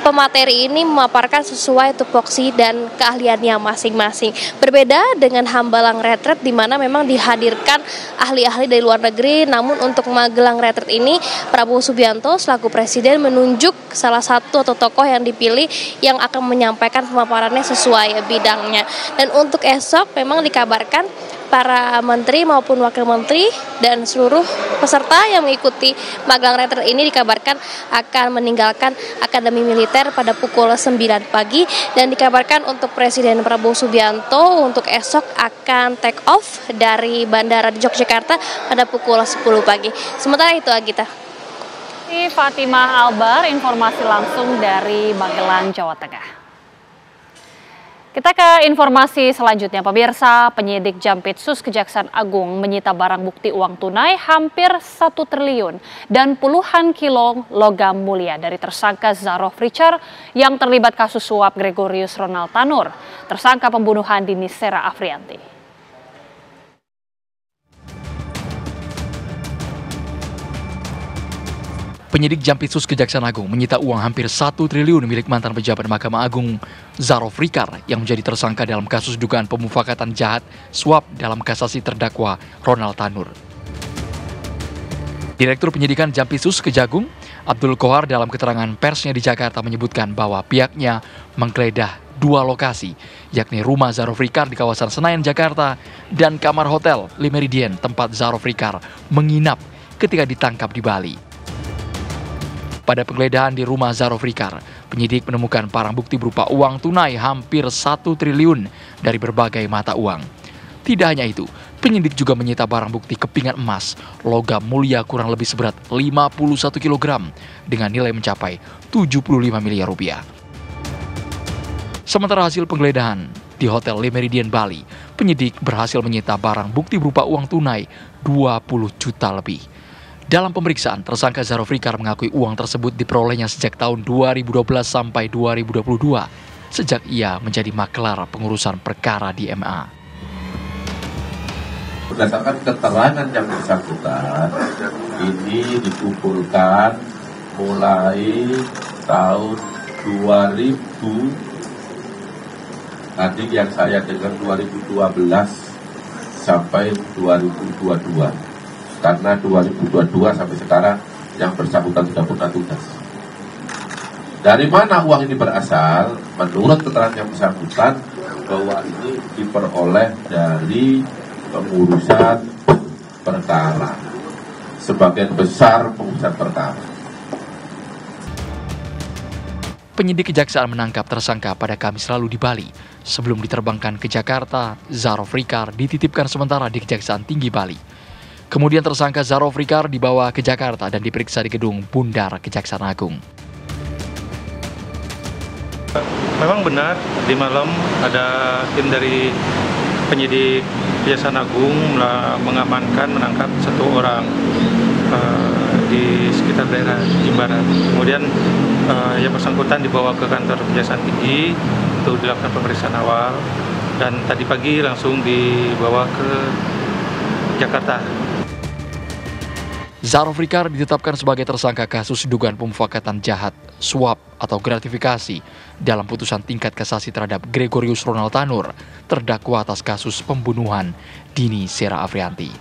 pemateri ini memaparkan sesuai tupoksi dan keahliannya masing-masing. Berbeda dengan Hambalang Retret di mana memang dihadirkan ahli-ahli dari luar negeri, namun untuk Magelang Retret ini Prabowo Subianto selaku presiden menunjuk salah satu atau tokoh yang dipilih yang akan menyampaikan pemaparannya sesuai bidangnya. Dan untuk esok memang dikabarkan para menteri maupun wakil menteri dan seluruh peserta yang mengikuti Magelang Retret ini dikabarkan akan meninggalkan Akademi Militer pada pukul 9 pagi dan dikabarkan untuk Presiden Prabowo Subianto untuk esok akan take off dari Bandara di Yogyakarta pada pukul 10 pagi. Sementara itu, Agita. Fatimah Albar, informasi langsung dari Magelang, Jawa Tengah. Kita ke informasi selanjutnya, pemirsa. Penyidik Jampitsus Kejaksaan Agung menyita barang bukti uang tunai hampir 1 triliun dan puluhan kilo logam mulia dari tersangka Zarof Richard yang terlibat kasus suap Gregorius Ronald Tanur, tersangka pembunuhan Dini Sera Afrianti. Penyidik Jampitsus Kejaksaan Agung menyita uang hampir 1 triliun milik mantan pejabat Mahkamah Agung Zarof Richard yang menjadi tersangka dalam kasus dugaan pemufakatan jahat suap dalam kasasi terdakwa Ronald Tanur. Direktur Penyidikan Jampitsus Kejagung Abdul Kohar dalam keterangan persnya di Jakarta menyebutkan bahwa pihaknya menggeledah 2 lokasi, yakni rumah Zarof Richard di kawasan Senayan, Jakarta, dan kamar hotel Le Méridien tempat Zarof Richard menginap ketika ditangkap di Bali. Pada penggeledahan di rumah Zarofrikar, penyidik menemukan barang bukti berupa uang tunai hampir 1 triliun dari berbagai mata uang. Tidak hanya itu, penyidik juga menyita barang bukti kepingan emas, logam mulia kurang lebih seberat 51 kg dengan nilai mencapai 75 miliar rupiah. Sementara hasil penggeledahan di Hotel Le Méridien Bali, penyidik berhasil menyita barang bukti berupa uang tunai 20 juta lebih. Dalam pemeriksaan, tersangka Zarofrikar mengakui uang tersebut diperolehnya sejak tahun 2012 sampai 2022, sejak ia menjadi makelar pengurusan perkara di MA. Berdasarkan keterangan yang bersangkutan, ini dikumpulkan mulai tahun 2000, tadi yang saya dengar 2012 sampai 2022. Karena 2022 sampai sekarang yang bersangkutan sudah pernah tugas. Dari mana uang ini berasal? Menurut keterangan yang bersangkutan, bahwa ini diperoleh dari pengurusan perkara. Sebagian besar pengurusan perkara. Penyidik kejaksaan menangkap tersangka pada Kamis lalu di Bali. Sebelum diterbangkan ke Jakarta, Zarofrikar dititipkan sementara di Kejaksaan Tinggi Bali. Kemudian tersangka Zarofrikar dibawa ke Jakarta dan diperiksa di gedung Bundar Kejaksaan Agung. Memang benar, di malam ada tim dari penyidik Kejaksaan Agung mengamankan, menangkap 1 orang di sekitar daerah Jimbaran. Kemudian yang bersangkutan dibawa ke kantor Kejaksaan Tinggi untuk dilakukan pemeriksaan awal, dan tadi pagi langsung dibawa ke Jakarta. Zarofrikar ditetapkan sebagai tersangka kasus dugaan pemufakatan jahat, suap atau gratifikasi dalam putusan tingkat kasasi terhadap Gregorius Ronald Tanur, terdakwa atas kasus pembunuhan Dini Sera Afrianti.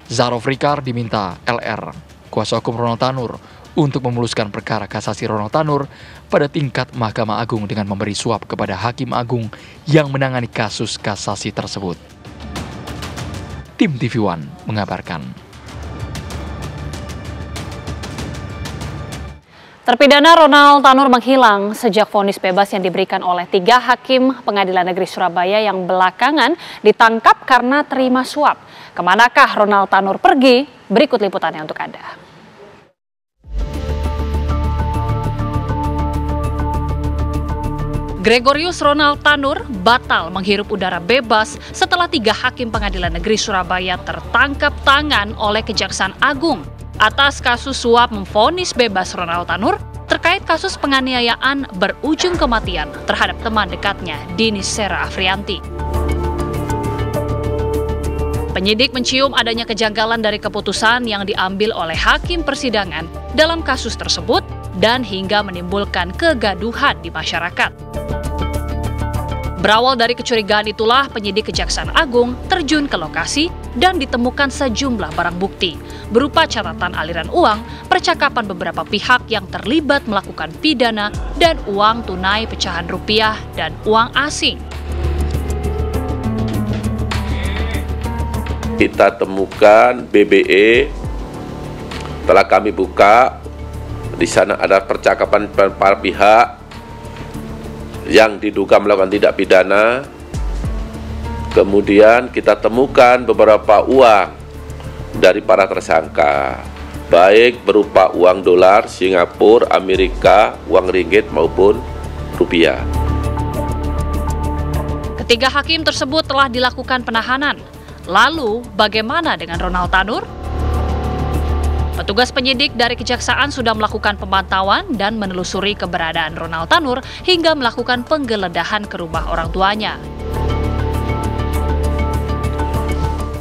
Zarofrikar diminta LR, kuasa hukum Ronald Tanur, untuk memuluskan perkara kasasi Ronald Tanur pada tingkat Mahkamah Agung dengan memberi suap kepada Hakim Agung yang menangani kasus kasasi tersebut. Tim TV One mengabarkan. Terpidana Ronald Tanur menghilang sejak vonis bebas yang diberikan oleh 3 hakim Pengadilan Negeri Surabaya yang belakangan ditangkap karena terima suap. Kemanakah Ronald Tanur pergi? Berikut liputannya untuk Anda. Gregorius Ronald Tanur batal menghirup udara bebas setelah 3 hakim Pengadilan Negeri Surabaya tertangkap tangan oleh Kejaksaan Agung atas kasus suap memvonis bebas Ronald Tanur terkait kasus penganiayaan berujung kematian terhadap teman dekatnya Dini Sera Afrianti. Penyidik mencium adanya kejanggalan dari keputusan yang diambil oleh hakim persidangan dalam kasus tersebut dan hingga menimbulkan kegaduhan di masyarakat. Berawal dari kecurigaan itulah penyidik Kejaksaan Agung terjun ke lokasi dan ditemukan sejumlah barang bukti berupa catatan aliran uang, percakapan beberapa pihak yang terlibat melakukan pidana, dan uang tunai pecahan rupiah dan uang asing. Kita temukan BBE, telah kami buka, di sana ada percakapan para pihak yang diduga melakukan tindak pidana. Kemudian kita temukan beberapa uang dari para tersangka, baik berupa uang dolar, Singapura, Amerika, uang ringgit maupun rupiah. Ketiga hakim tersebut telah dilakukan penahanan. Lalu bagaimana dengan Ronald Tanur? Petugas penyidik dari Kejaksaan sudah melakukan pemantauan dan menelusuri keberadaan Ronald Tanur hingga melakukan penggeledahan ke rumah orang tuanya.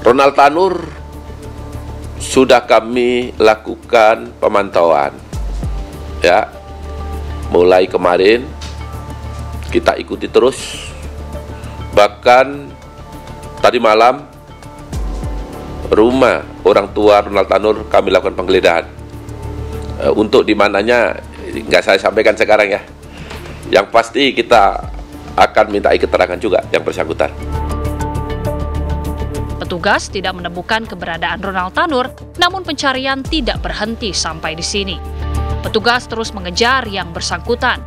Ronald Tanur sudah kami lakukan pemantauan, ya, mulai kemarin kita ikuti terus, bahkan tadi malam rumah orang tua Ronald Tanur kami lakukan penggeledahan. Untuk di mananya nggak saya sampaikan sekarang ya. Yang pasti kita akan minta keterangan juga yang bersangkutan. Petugas tidak menemukan keberadaan Ronald Tanur, namun pencarian tidak berhenti sampai di sini. Petugas terus mengejar yang bersangkutan.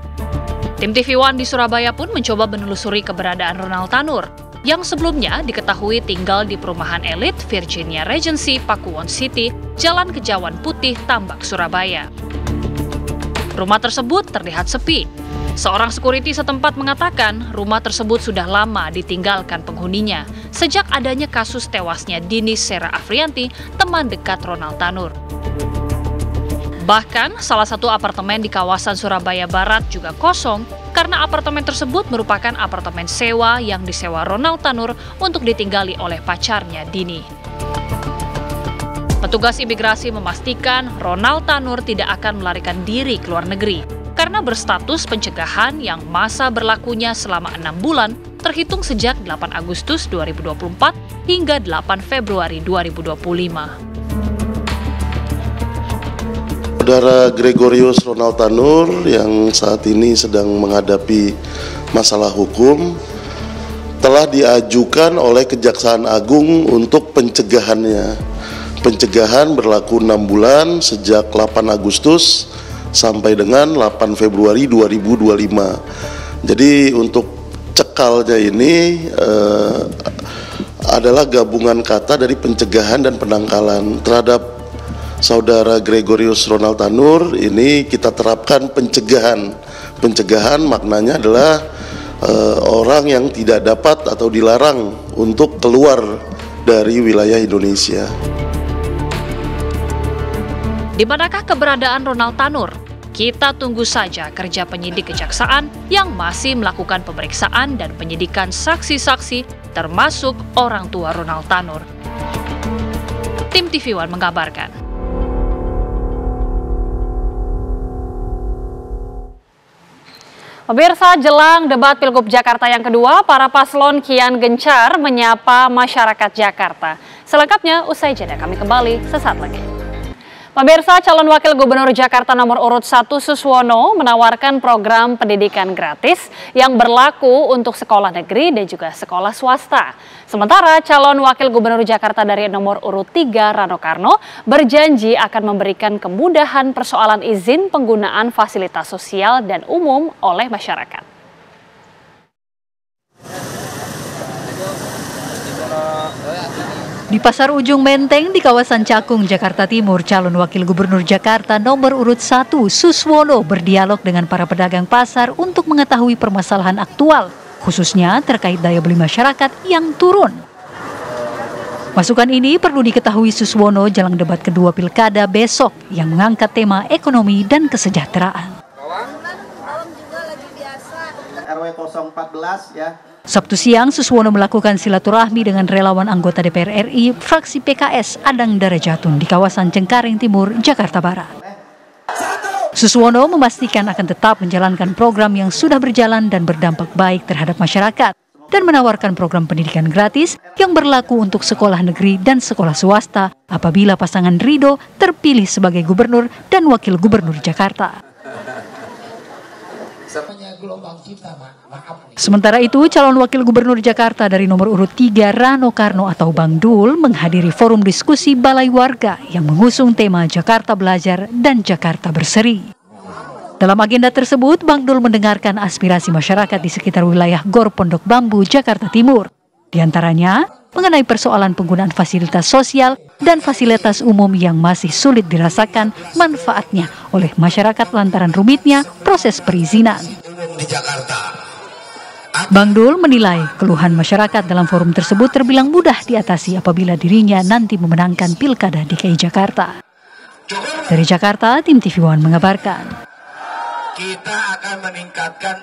Tim TV One di Surabaya pun mencoba menelusuri keberadaan Ronald Tanur, yang sebelumnya diketahui tinggal di perumahan elit Virginia Regency, Pakuwon City, Jalan Kejawan Putih, Tambak, Surabaya. Rumah tersebut terlihat sepi. Seorang sekuriti setempat mengatakan rumah tersebut sudah lama ditinggalkan penghuninya sejak adanya kasus tewasnya Dini Sera Afrianti, teman dekat Ronald Tanur. Bahkan, salah satu apartemen di kawasan Surabaya Barat juga kosong karena apartemen tersebut merupakan apartemen sewa yang disewa Ronald Tanur untuk ditinggali oleh pacarnya Dini. Petugas imigrasi memastikan Ronald Tanur tidak akan melarikan diri ke luar negeri karena berstatus pencegahan yang masa berlakunya selama 6 bulan terhitung sejak 8 Agustus 2024 hingga 8 Februari 2025. Saudara Gregorius Ronald Tanur yang saat ini sedang menghadapi masalah hukum telah diajukan oleh Kejaksaan Agung untuk pencegahannya. Pencegahan berlaku 6 bulan sejak 8 Agustus sampai dengan 8 Februari 2025. Jadi untuk cekalnya ini adalah gabungan kata dari pencegahan dan penangkalan. Terhadap Saudara Gregorius Ronald Tanur ini kita terapkan pencegahan. Pencegahan maknanya adalah orang yang tidak dapat atau dilarang untuk keluar dari wilayah Indonesia. Di manakah keberadaan Ronald Tanur? Kita tunggu saja kerja penyidik kejaksaan yang masih melakukan pemeriksaan dan penyidikan saksi-saksi termasuk orang tua Ronald Tanur. Tim TV One mengabarkan. Pemirsa, jelang debat Pilgub Jakarta yang kedua, para paslon kian gencar menyapa masyarakat Jakarta. Selengkapnya usai jeda, kami kembali sesaat lagi. Pemirsa, calon wakil gubernur Jakarta nomor urut 1 Suswono menawarkan program pendidikan gratis yang berlaku untuk sekolah negeri dan juga sekolah swasta. Sementara calon wakil gubernur Jakarta dari nomor urut 3 Rano Karno berjanji akan memberikan kemudahan persoalan izin penggunaan fasilitas sosial dan umum oleh masyarakat. Di Pasar Ujung Menteng di kawasan Cakung, Jakarta Timur, calon wakil gubernur Jakarta nomor urut 1 Suswono berdialog dengan para pedagang pasar untuk mengetahui permasalahan aktual, khususnya terkait daya beli masyarakat yang turun. Masukan ini perlu diketahui Suswono jelang debat kedua Pilkada besok yang mengangkat tema ekonomi dan kesejahteraan. RW 014 ya. Sabtu siang, Suswono melakukan silaturahmi dengan relawan anggota DPR RI fraksi PKS Adang Darajatun di kawasan Cengkareng Timur, Jakarta Barat. Suswono memastikan akan tetap menjalankan program yang sudah berjalan dan berdampak baik terhadap masyarakat dan menawarkan program pendidikan gratis yang berlaku untuk sekolah negeri dan sekolah swasta apabila pasangan Ridho terpilih sebagai gubernur dan wakil gubernur Jakarta. Sementara itu, calon wakil gubernur Jakarta dari nomor urut 3 Rano Karno atau Bang Dul menghadiri forum diskusi Balai Warga yang mengusung tema Jakarta Belajar dan Jakarta Berseri. Dalam agenda tersebut, Bang Dul mendengarkan aspirasi masyarakat di sekitar wilayah Gor Pondok Bambu, Jakarta Timur. Di antaranya, mengenai persoalan penggunaan fasilitas sosial dan fasilitas umum yang masih sulit dirasakan manfaatnya oleh masyarakat lantaran rumitnya proses perizinan. Bang Dul menilai keluhan masyarakat dalam forum tersebut terbilang mudah diatasi apabila dirinya nanti memenangkan Pilkada DKI Jakarta. Dari Jakarta, tim TV One mengabarkan. Kita akan meningkatkan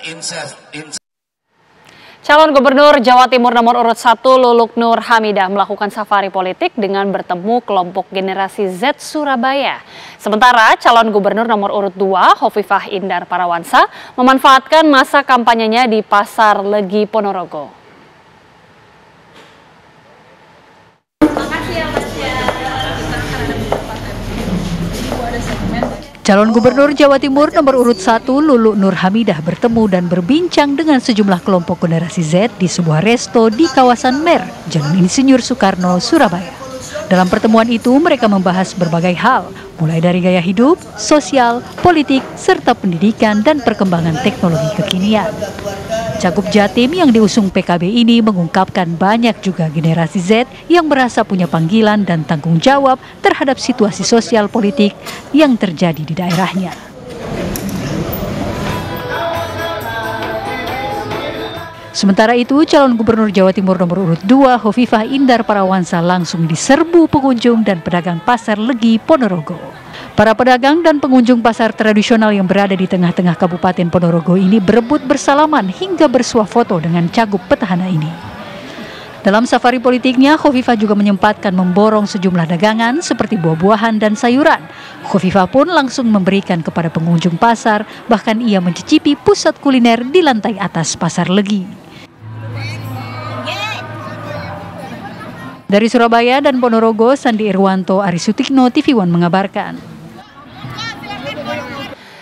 Calon Gubernur Jawa Timur nomor urut 1 Luluk Nur Hamidah melakukan safari politik dengan bertemu kelompok generasi Z Surabaya. Sementara calon Gubernur nomor urut 2 Hovifah Indar Parawansa memanfaatkan masa kampanyenya di Pasar Legi Ponorogo. Calon Gubernur Jawa Timur nomor urut 1 Lulu Nur Hamidah bertemu dan berbincang dengan sejumlah kelompok generasi Z di sebuah resto di kawasan Mer, Jalan Insinyur Soekarno, Surabaya. Dalam pertemuan itu mereka membahas berbagai hal, mulai dari gaya hidup, sosial, politik, serta pendidikan dan perkembangan teknologi kekinian. Cagup Jatim yang diusung PKB ini mengungkapkan banyak juga generasi Z yang merasa punya panggilan dan tanggung jawab terhadap situasi sosial politik yang terjadi di daerahnya. Sementara itu, calon Gubernur Jawa Timur nomor urut 2 Hovifah Indar Parawansa langsung diserbu pengunjung dan pedagang pasar Legi, Ponorogo. Para pedagang dan pengunjung pasar tradisional yang berada di tengah-tengah Kabupaten Ponorogo ini berebut bersalaman hingga bersuah foto dengan cagup petahana ini. Dalam safari politiknya, Hovifah juga menyempatkan memborong sejumlah dagangan seperti buah-buahan dan sayuran. Hovifah pun langsung memberikan kepada pengunjung pasar, bahkan ia mencicipi pusat kuliner di lantai atas Pasar Legi. Dari Surabaya dan Ponorogo, Sandi Irwanto, Ari Sutikno, TV One mengabarkan.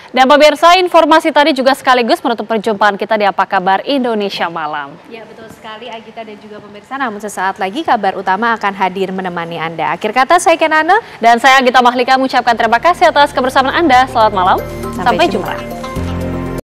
Dan pemirsa, informasi tadi juga sekaligus menutup perjumpaan kita di Apa Kabar Indonesia Malam. Ya, betul sekali Agita dan juga pemirsa, namun sesaat lagi kabar utama akan hadir menemani Anda. Akhir kata, saya Kenana. Dan saya Agita Mahlika mengucapkan terima kasih atas kebersamaan Anda. Selamat malam, sampai jumpa.